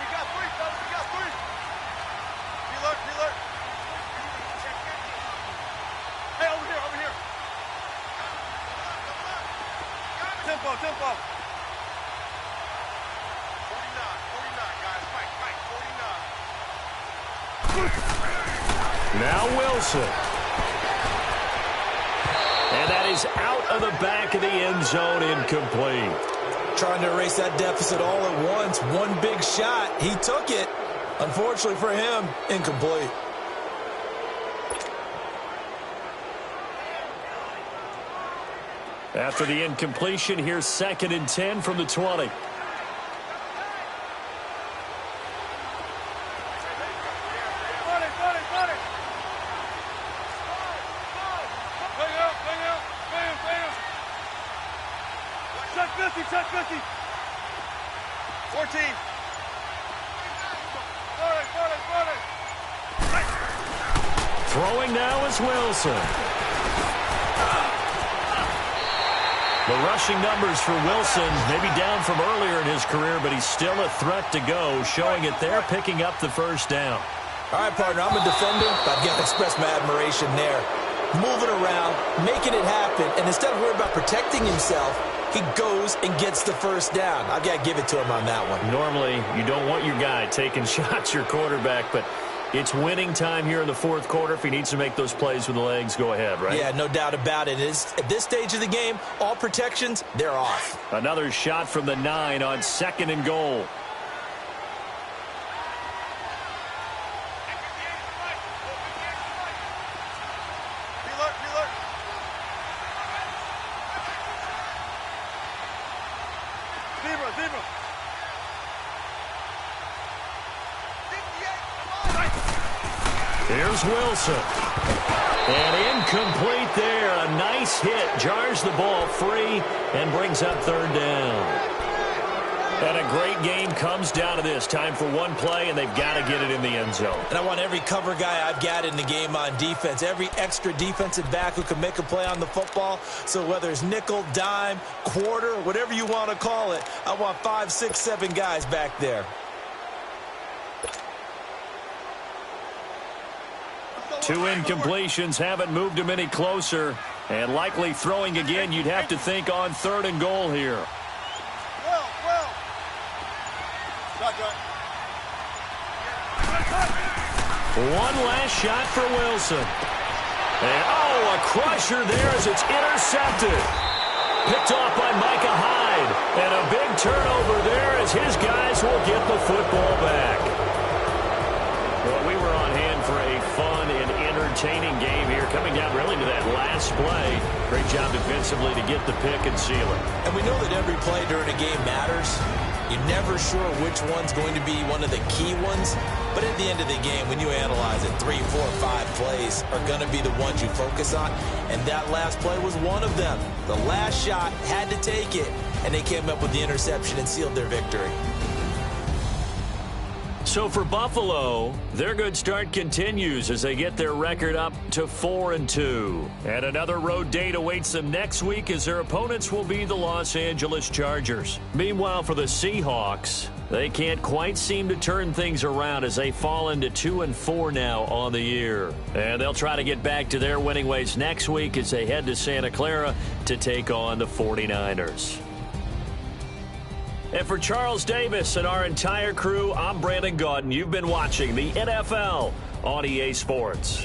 C: fellas. We got three. Be alert, be alert. Hey, over here, over here. Tempo, tempo. 49, guys. Fight, 49.
A: Now Wilson. And that is out of the back of the end zone, incomplete.
B: Trying to erase that deficit all at once. One big shot. He took it. Unfortunately for him, incomplete.
A: After the incompletion, here's 2nd and 10 from the 20.
C: Check 50. 14. 40.
A: Throwing now is Wilson. The rushing numbers for Wilson maybe down from earlier in his career, but he's still a threat to go, showing it there, picking up the first down.
B: All right, partner, I'm a defender, but I've got to express my admiration there. Moving around, making it happen, and instead of worrying about protecting himself, he goes and gets the first down. I've got to give it to him on that one.
A: Normally, you don't want your guy taking shots, your quarterback, but it's winning time here in the fourth quarter. If he needs to make those plays with the legs, go ahead, right?
B: Yeah, no doubt about it. At this stage of the game, all protections, they're off.
A: Another shot from the 9 on 2nd and goal. Here's Wilson. And incomplete there. A nice hit. Jars the ball free and brings up 3rd down. And a great game comes down to this. Time for one play, and they've got to get it in the end zone.
B: And I want every cover guy I've got in the game on defense, every extra defensive back who can make a play on the football. So whether it's nickel, dime, quarter, whatever you want to call it, I want 5, 6, 7 guys back there.
A: 2 incompletions haven't moved him any closer. And likely throwing again, you'd have to think on 3rd and goal here. One last shot for Wilson. And, a crusher there as it's intercepted. Picked off by Micah Hyde. And a big turnover there as his guys will get the football back. Well, we were on hand for a fun and entertaining game here, coming down really to that last play. Great job defensively to get the pick and seal it.
B: And we know that every play during a game matters. You're never sure which one's going to be one of the key ones. But at the end of the game, when you analyze it, 3, 4, 5 plays are going to be the ones you focus on. And that last play was one of them. The last shot had to take it, and they came up with the interception and sealed their victory.
A: So for Buffalo, their good start continues as they get their record up to 4-2. And another road date awaits them next week as their opponents will be the Los Angeles Chargers. Meanwhile, for the Seahawks, they can't quite seem to turn things around as they fall into 2-4 now on the year. And they'll try to get back to their winning ways next week as they head to Santa Clara to take on the 49ers. And for Charles Davis and our entire crew, I'm Brandon Gaudin. You've been watching the NFL on EA Sports.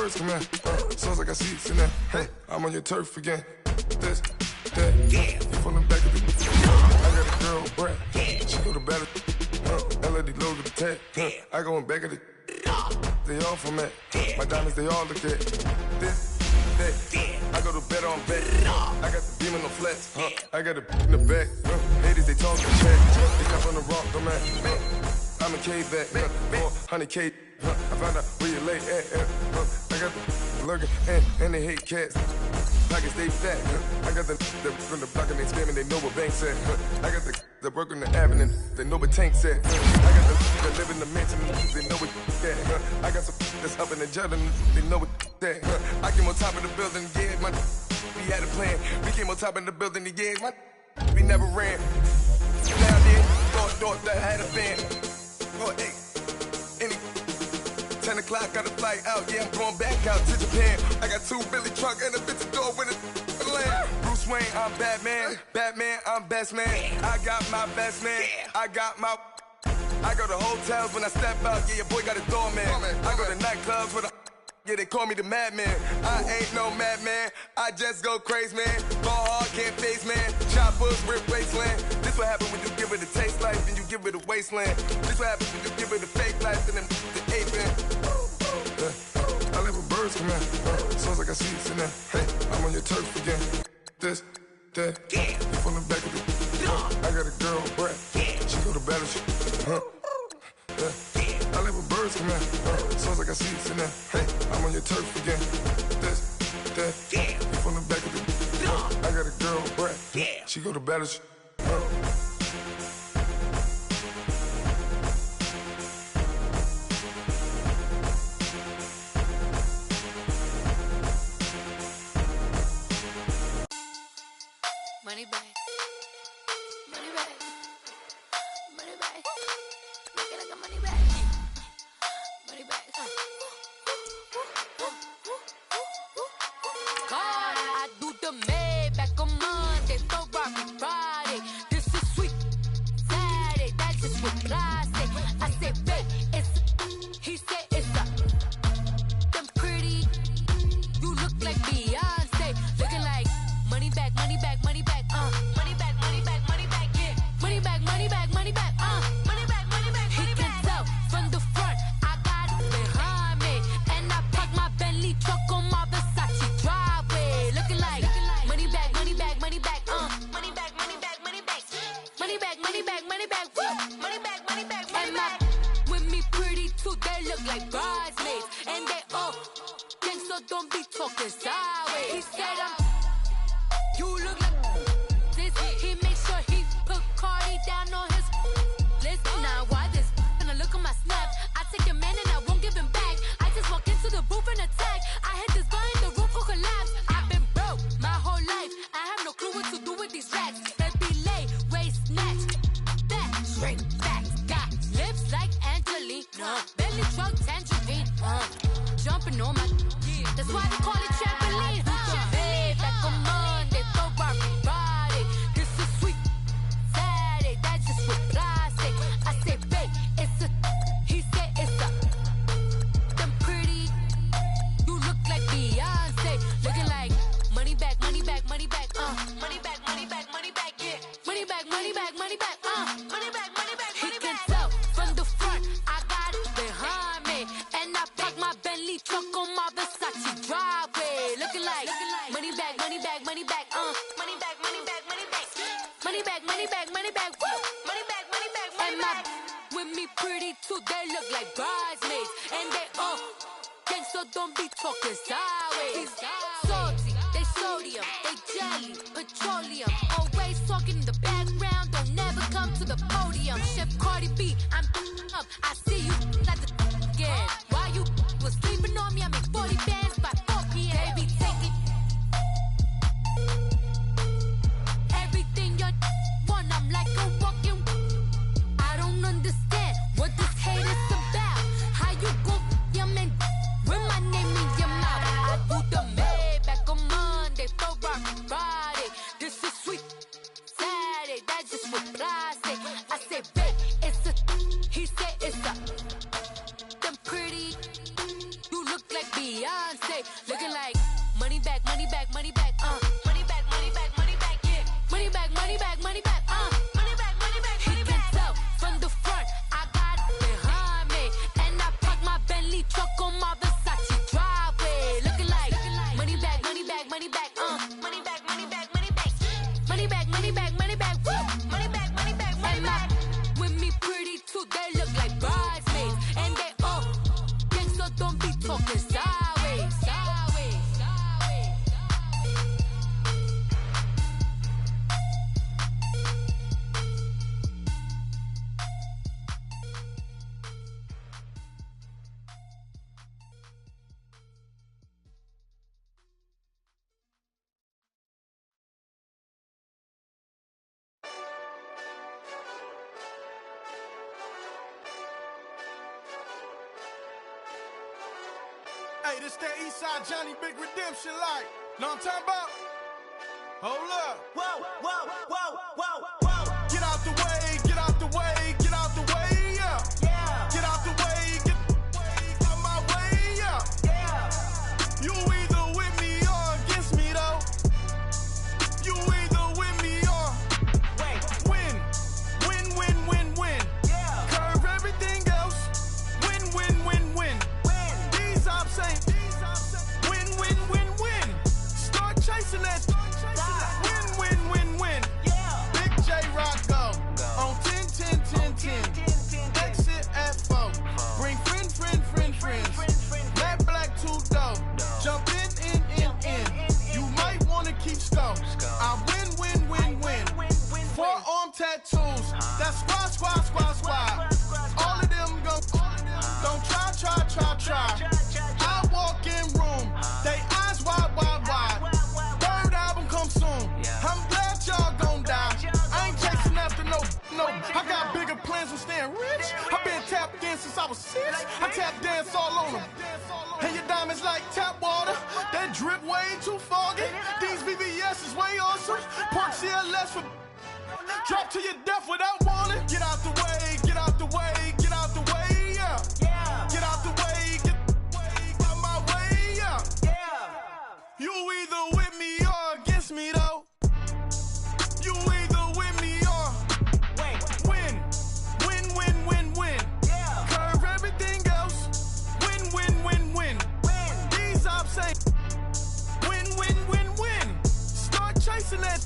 D: birds come in. Sounds like I seats in there. Hey, I'm on your turf again. This, that, you from the back of the. I got a girl, Brad. She go to battle. LOD load with the tag. I go in back of the. They all from that. My diamonds, they all look at. This, that. I go to bed on bed. I got the beam in the flats. I got a in the back. Haters, they talking chat. They come on the rock, I'm at. I'm a cave back. 400K. I found out where you lay at. I got the lurking and they hate cats. Pockets stay fat. I got the from the block and they spamming, they know what banks at. I got the work on the avenue, they know what tanks at. I got the live in the mansion, they know what that. I got some that's up in the jet and they know what that. I came on top of the building, yeah, my we had a plan. We came on top of the building, yeah, my we never ran. Down there, thought that I had a band. Oh, hey, any 10 o'clock, got a flight out, yeah, I'm going back out to Japan. I got 2 Billy truck and a bitch door with a land. Bruce Wayne, I'm Batman. Batman, I'm best man. I got my best man. I go to hotels when I step out, yeah, your boy got a doorman. I go to nightclubs with a yeah, they call me the madman. I ain't no madman, I just go crazy, man. Ball hard, can't face, man. Choppers, rip wasteland. This what happen when you give it a taste life and you give it a wasteland. This what happens when you give it a fake life and then the ape in. I live with birds come in. Sounds like I seats in there. Hey, I'm on your turf again. This, that, you from the back of the. I got a girl, Brad. She go to battle. I live with birds come in. Sounds like I seats in there. Hey, I'm on your turf again. This, that, you from the back of the. I got a girl, Brad. She go to battle.
E: Money back. Money back. Money back. Make it like a money back. Money back. God, I do the Maybach on Monday, Ferrari Friday. This is sweet Saturday, that's just what plastic. I said, babe, it's he said it's a them pretty. You look like Beyonce, looking like money back, money back, money back, money back, money back, money back, yeah, money back, money back, money back, money back, money back. He can tell from the front, I got it behind me, and I park my Bentley truck on my Versace driveway, looking like money back, money back, money back, money back, money back, money back, money back, money back, money back, money back, money back, money back. With me pretty too, they look like bridesmaids, and they all gang, so don't be talking sideways. He said you look like this. He makes sure he put Cardi down on his list. Now why this? Gonna look at my snap. I take a man and I won't give him back. I just walk into the booth and attack. I hit this guy in the roof will collapse. I've been broke my whole life. I have no clue what to do with these racks. That be lay, waist snatch, back, straight back. Got lips like Angelina, belly truck tangerine, jumping on my. That's why they call it trampoline. Babe, back on Monday, Ferrari Friday. This is sweet Saturday, that's just with plastic. I say, babe, it's a. He said it's a. Them pretty. You look like Beyonce, looking like money back, money back, money back, money back, money back, money back, yeah, money back, money back, money back, money back, money back. He can tell from the front, I got it behind me, and I park my Bentley truck on my Versace driveway, looking like money back, money back, money back, money back, money back, money back, money back, money back, money back, money back, money back, money back. With me pretty too, they look like bridesmaids, and they all gang, so don't be talking sideways. Salty, they sodium, they jelly, petroleum, always talking in the background, don't never come to the podium. Chef Cardi B, I'm up, I see you like the again. Why you was sleeping on me? I make 40 bands by 4 p.m. Baby, take it. Everything you want, I'm like a walking. I don't understand what this hate is about. How you go your man with my name in your mouth? I do the Maybach on Monday, Ferrari Friday. This is sweet Saturday, that's just with plastic. I say, babe, it's a. He said it's a. Them pretty. You look like Beyonce.
F: Hey, this that Eastside Johnny Big Redemption like. Know what I'm talking about? Hold up. Whoa, whoa, whoa, whoa, whoa. Get out the way, get out the way, get out the way, yeah. Yeah. Get out the way, get out my way, yeah. Yeah. You either with me or against me, though. You either with me or win. Win, win, win, win. Yeah. Curve everything else. Win, win, win, win. These ops ain't. Win, win, win, win. Start chasing that. Win, win, win, win. Yeah. Big J Rock go. On 10, 10, 10, 10. Exit at 4. Bring friends. Matt Black 2 dough. Jump in. You might wanna keep score. I win. Forearm tattoos. That's squad. All of them go. Don't try. I walk in room. They eyes wide. Third album come soon. I'm glad y'all gon' die. I ain't chasing after no. I got bigger plans than staying rich. I been tapped in since I was 6. I tap dance all on them. And your diamonds like tap water. That drip way too foggy. These VVS is way awesome. Park CLS for drop to your death without warning. Get out the way, get out the way, get out the way, yeah. Get out the way, get out my way, yeah. You either with me or against me, though. You either with me or win. Win. Curve everything else. Win. These ops ain't. Win. Start chasing that.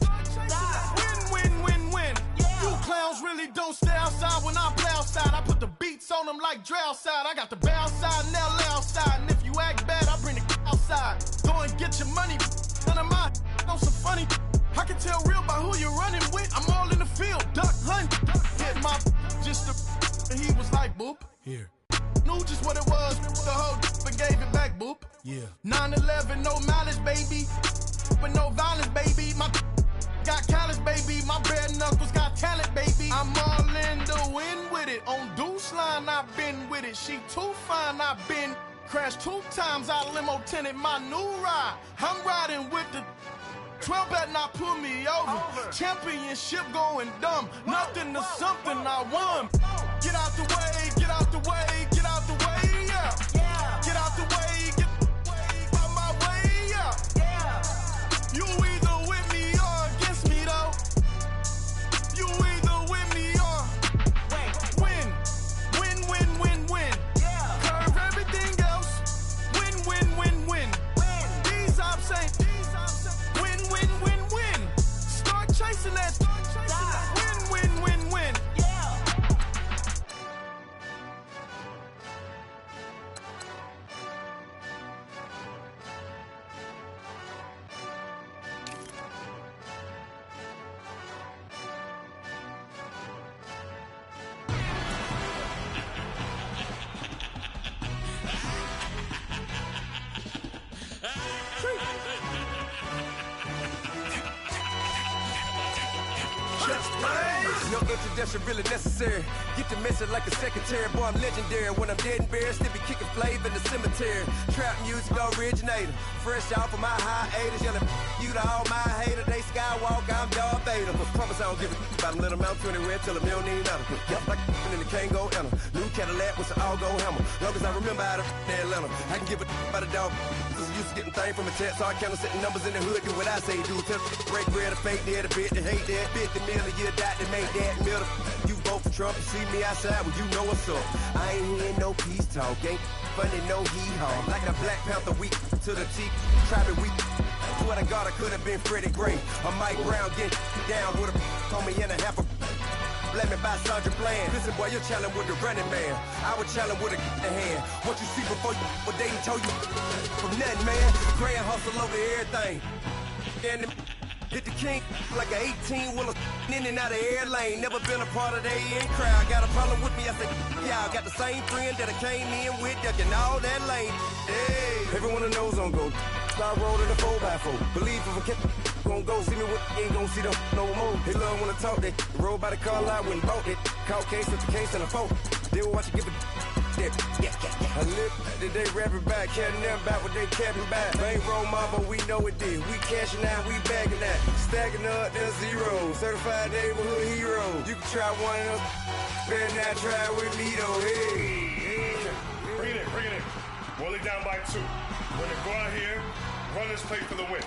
F: Win. You clowns really don't stay outside when I play outside. I put the beats on them like drow side. I got the bow side and LA outside. And if you act bad, I bring the outside. Go and get your money. None of my on some funny. I can tell real by who you're running with. I'm all in the field. Duck hunt. Hit my just the. And he was like, boop. Here. Knew just what it was. The whole and gave it back, boop. Yeah. 9/11, no mileage, baby. But no violence, baby. My got callous, baby. My bare knuckles got talent, baby. I'm all in the wind with it. On Deuce Line, I've been with it. She too fine, I've been crashed 2 times. I limo tinted my new ride. I'm riding with the 12 better not pull me over. Championship going dumb. Nothing to something I won. Get out the way, get out the way, get out the way, yeah. Get out the way, get out my way, yeah. You either with me or against me, though. You either with me or win. Curve everything else. Win. These ops ain't. Win. Start chasing that. Win.
G: No introduction really necessary. Get the message like a secretary. Boy, I'm legendary. When I'm dead and buried, still be kicking flavor in the cemetery. Trap music originator. Fresh off of my hiatus. Yelling you to all my haters. They skywalk, I'm Darth Vader. But promise I don't give a about them. Let them out 20 red till a million $1 Yep, like in the Kango enter. New Cadillac with an all-go hammer. Long as I remember how to Atlanta. I can give a about a dog. Used to getting things from a text. So I count setting numbers in the hood. Do what I say do. Tell break bread, a fake dead, a bit to hate that. 50 million, you die to make that middle. You vote for Trump, you see me outside, well, you know what's up. I ain't hearing no peace talk, ain't funny, no hee-haw. Like a Black Panther week to the teeth, trapping week. Swear to God, I could have been Freddie Gray. Or Mike Brown getting down with a on me and a half a. Blame me by Sandra Bland. Listen, boy, you're challenging with the running man. I would challenge with a hand. What you see before you, what they told you from nothing, man. Grand hustle over everything. And hit the king like an 18-wheeler in and out of air lane. Never been a part of the in crowd. Got a problem with me, I said, yeah, I got the same friend that I came in with, ducking all that lane. Hey, everyone knows on go. Start rolling the 4x4. Believe if I kept gon' go see me what ain't gon' see them no more. They love when I talk, they roll by the car lot when bought it. Caught case with the case and a phone. They will watch you give it that. I live that they rapping back, can't nothing about what they capping back. Ain't roll mama, we know it did. We cashing out, we bagging that. Stacking up, there's zero. Certified neighborhood hero. You can try one of them, better not try with me though. Hey.
H: Bring it in. Roll it down by 2. We're gonna go out here, run this play for the win.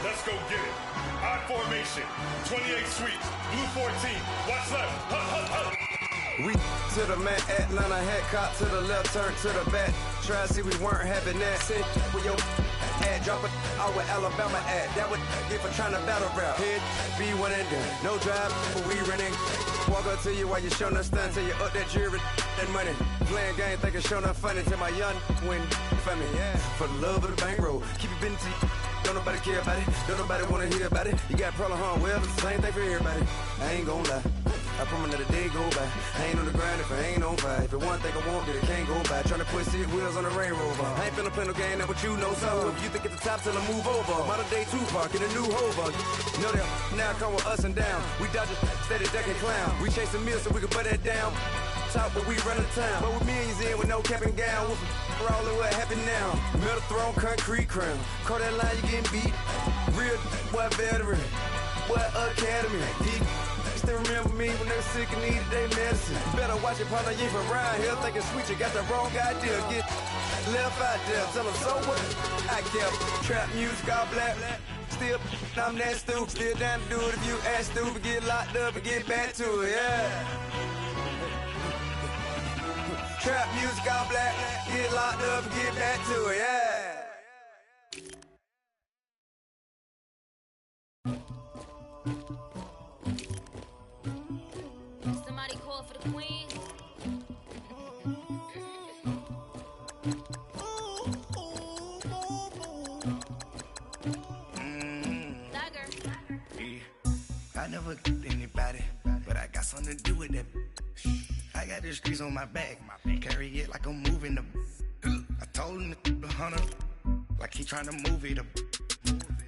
H: Let's go get it. High formation, 28 sweeps, blue 14. Watch left. Hup.
G: We to the man, Atlanta hat cop to the left, turn to the back. Try to see we weren't having that. Sit with your ad, drop it out with Alabama ad. That would get for trying to battle rap. Head, be one and done. No drive, but we running. Walk up to you while you showing us stun till you up that jewelry and money. Playing game, thinking showing up funny till my young win for me. Yeah, for the love of the bankroll. Keep it been to you. Don't nobody care about it. Don't nobody wanna hear about it. You got problem, huh? Well, it's the same thing for everybody. I ain't gon' lie. I promise that a day go by. I ain't on the grind if I ain't on fire. If it one thing I want, then it can't go by. Tryna put 6 wheels on the Range Rover. I ain't finna play no game, that what you know. So if you think at the top, tell them move over. Modern day Tupac in a new Hova. Know that now come with us and down. We dodge it, steady ducking clown. We chasing meals so we can put that down. Top, but we run the town. But with millions in with no cap and gown. We're all in what happened now. Metal throne, concrete crown. Call that line, you getting beat. Real, what veteran. What academy. Deep. Still remember me when they were sick and needed their medicine. Better watch it, partner, you ain't from around here. Thinking sweet, you got the wrong idea. Get left out there, tell them so what? I kept trap music all black. Still, I'm that stupid. Still down to do it if you act stupid. Get locked up and get back to it, yeah. Trap music all black. Get locked up and get back to it, yeah.
E: Somebody call for the queen.
I: I never did anybody, but I got something to do with that. I got the streets on my back, carry it like I'm moving the. I told him the hunter, like he trying to move it up.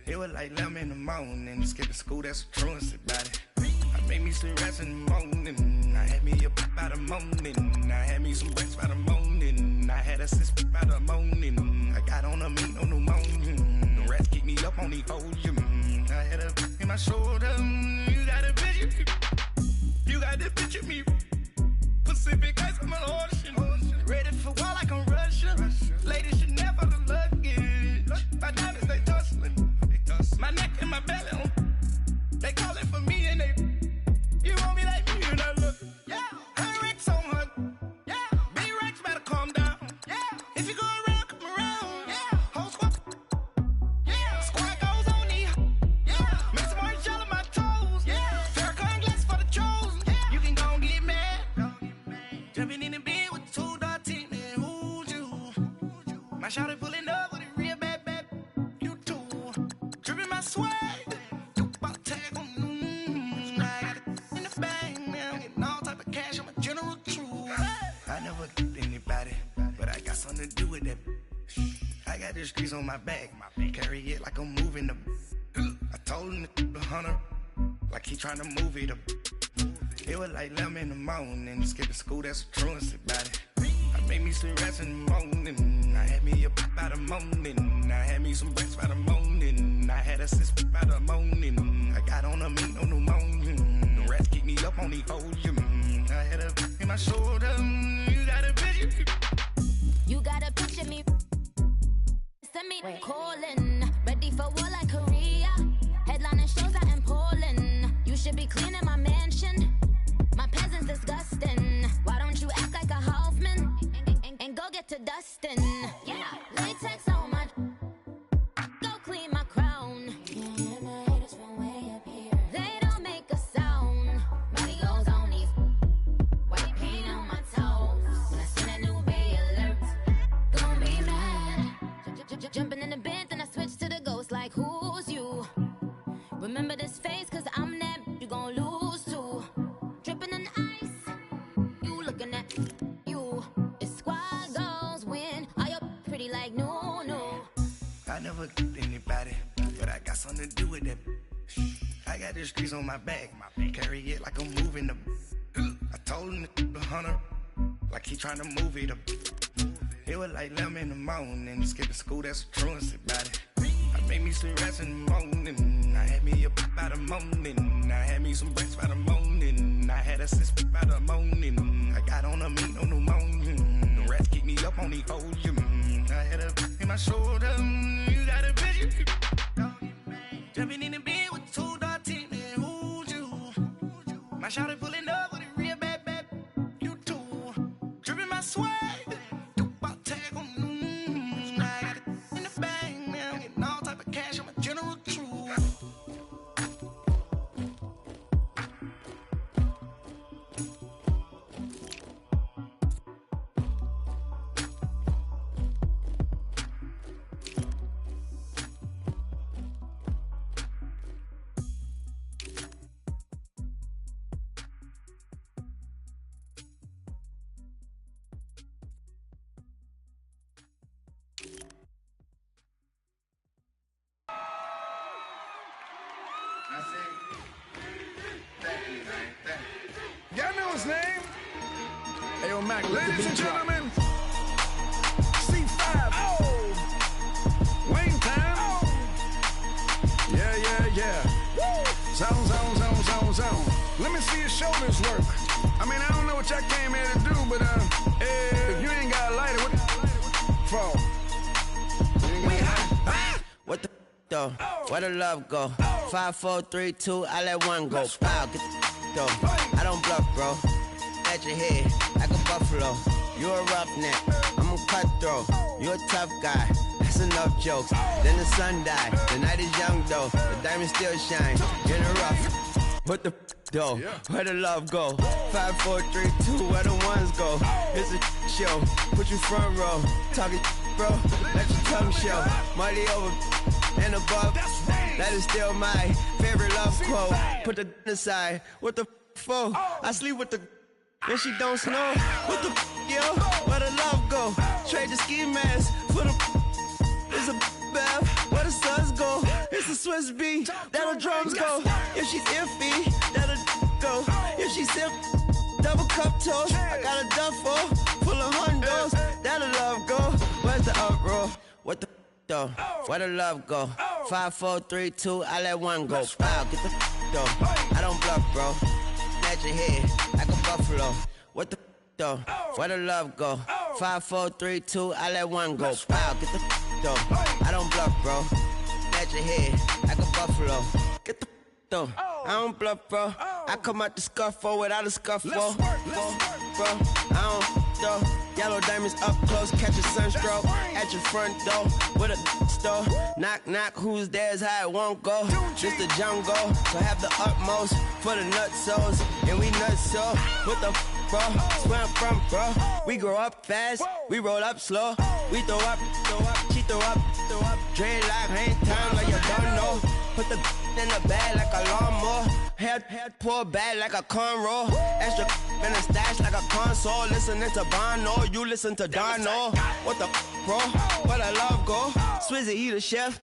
I: It was like 11 in the morning, skipping school, that's a truancy about it. I made me some rest in the morning, I had me a pop by the morning, I had me some breaks by the morning, I had a sis by the morning, I got on a meat on the morning, the rats keep me up on the volume, I had a in my shoulder, you got a picture, you got the picture me, Pacific ice on my ocean, ready for war like I'm Russian, ladies should never the luggage, my diamonds they tussling, my neck and my belly on, they calling for me and they, you want me like me and I look, yeah, her Rex on her, yeah, big Rex better calm down, yeah, if you go around, come around, yeah, whole squad, yeah, squad goes on me, yeah, make some orange gel on my toes, yeah, Farrakhan glass for the chosen, yeah, you can go and get mad, jumping in the bed with 2 dirty men, who's you, my shawty pulling up with a real bad, you too, dripping my swag. I never did anybody, but I got something to do with that. I got the streets on my back, carry it like I'm moving the. I told him the hunter, like he trying to move it up. It was like 11 in the morning, skipping school, that's a truancy about it. I made me some rest in the morning, I had me a pop by the morning, I had me some breaks by the morning, I had a sis by the morning, I got on a meat on the morning, the rats keep me up on the volume, I had a in my shoulder, you got a picture.
E: You got a picture me. Send me calling, ready for war like Korea. Headlining shows out in Poland. You should be cleaning my mansion. My peasants disgusting. Why don't you act like a Hoffman and go get to dustin'? Yeah, latex on my. Go clean my crown. They don't make a sound. Money goes on these. White paint on my toes. When I send a new Bay alert, gon' be mad. Jumping in the bed, then I switch to the ghost like who's you? Remember this face, cause I'm that you gon' lose too. Dripping in ice, you looking at you. It's squad goals win. Are you pretty like no?
I: I never did anybody, but I got something to do with that. I got the streets on my back, carry it like I'm moving the. I told him the hunter, like like he trying to move it up. It was like 11 in the morning, skipping school, that's a truancy about it. I made me some rest in the morning, I had me a pop by the morning, I had me some breakfast by the morning, I had a six by the morning, I got on a meat on the morning, the rats keep me up on the ocean, I had a in my shoulder, you got a vision, jumping in the bed with 2 dirty men, who's you? My shawty pulling up with a real bad, you too, dripping my swag.
F: Y'all know his name? Ayo, Mac, ladies and gentlemen, C5. Oh! Wayne time. Oh! Yeah. Woo! Zone. Let me see your shoulders work. I mean, I don't know what y'all came here to do, but if you ain't got a lighter, what for?
J: What the though? Where the love go? 5, 4, 3, 2, I let one go. Wow, get the though. I don't bluff, bro. At your head, like a buffalo. You a roughneck, I'm a cutthroat. You a tough guy, that's enough jokes. Then the sun died, the night is young though. The diamonds still shine, in the rough. What the though? Where the love go? 5, 4, 3, 2, where the ones go? It's a show, put you front row. Talking bro, let your tongue show. Money over and above, that is still my favorite love quote. Put the aside, what the for? I sleep with the and she don't snow. What the yo? Where the love go? Trade the ski mask for the it's a bath. Where the suns go? It's a Swiss beat. That'll drums go. If she's iffy, that'll go. If she's sip, double cup toast. I got a duffel full of hundos. That'll love go. Where's the uproar? What the though? Where the love go? 5, 4, 3, 2, I let one go. Wow, get the though. I don't bluff, bro. At your head, like a buffalo. What the though? Where the love go? 5, 4, 3, 2, I let one go. Wow, get the though. I don't bluff, bro. At your head, like a buffalo. Get the though. I don't bluff, bro. I come out the scuffle without a scuffle. Bro, I don't though. Yellow diamonds up close, catch a sunstroke at your front door with a store. Knock, knock, who's there's how it won't go. Just the jungle, so have the utmost for the nutsos. And we nutso, what the bro? Where I'm from, bro. We grow up fast, we roll up slow. We throw up, she throw up. Dreadlock, hang time like you don't know. Put the in the bag like a lawnmower. Head pull back like a cornrow. Extra in the stash like a console. Listening to Bono, you listen to Dono. What the bro? Where the love go? Swizzy, he the chef.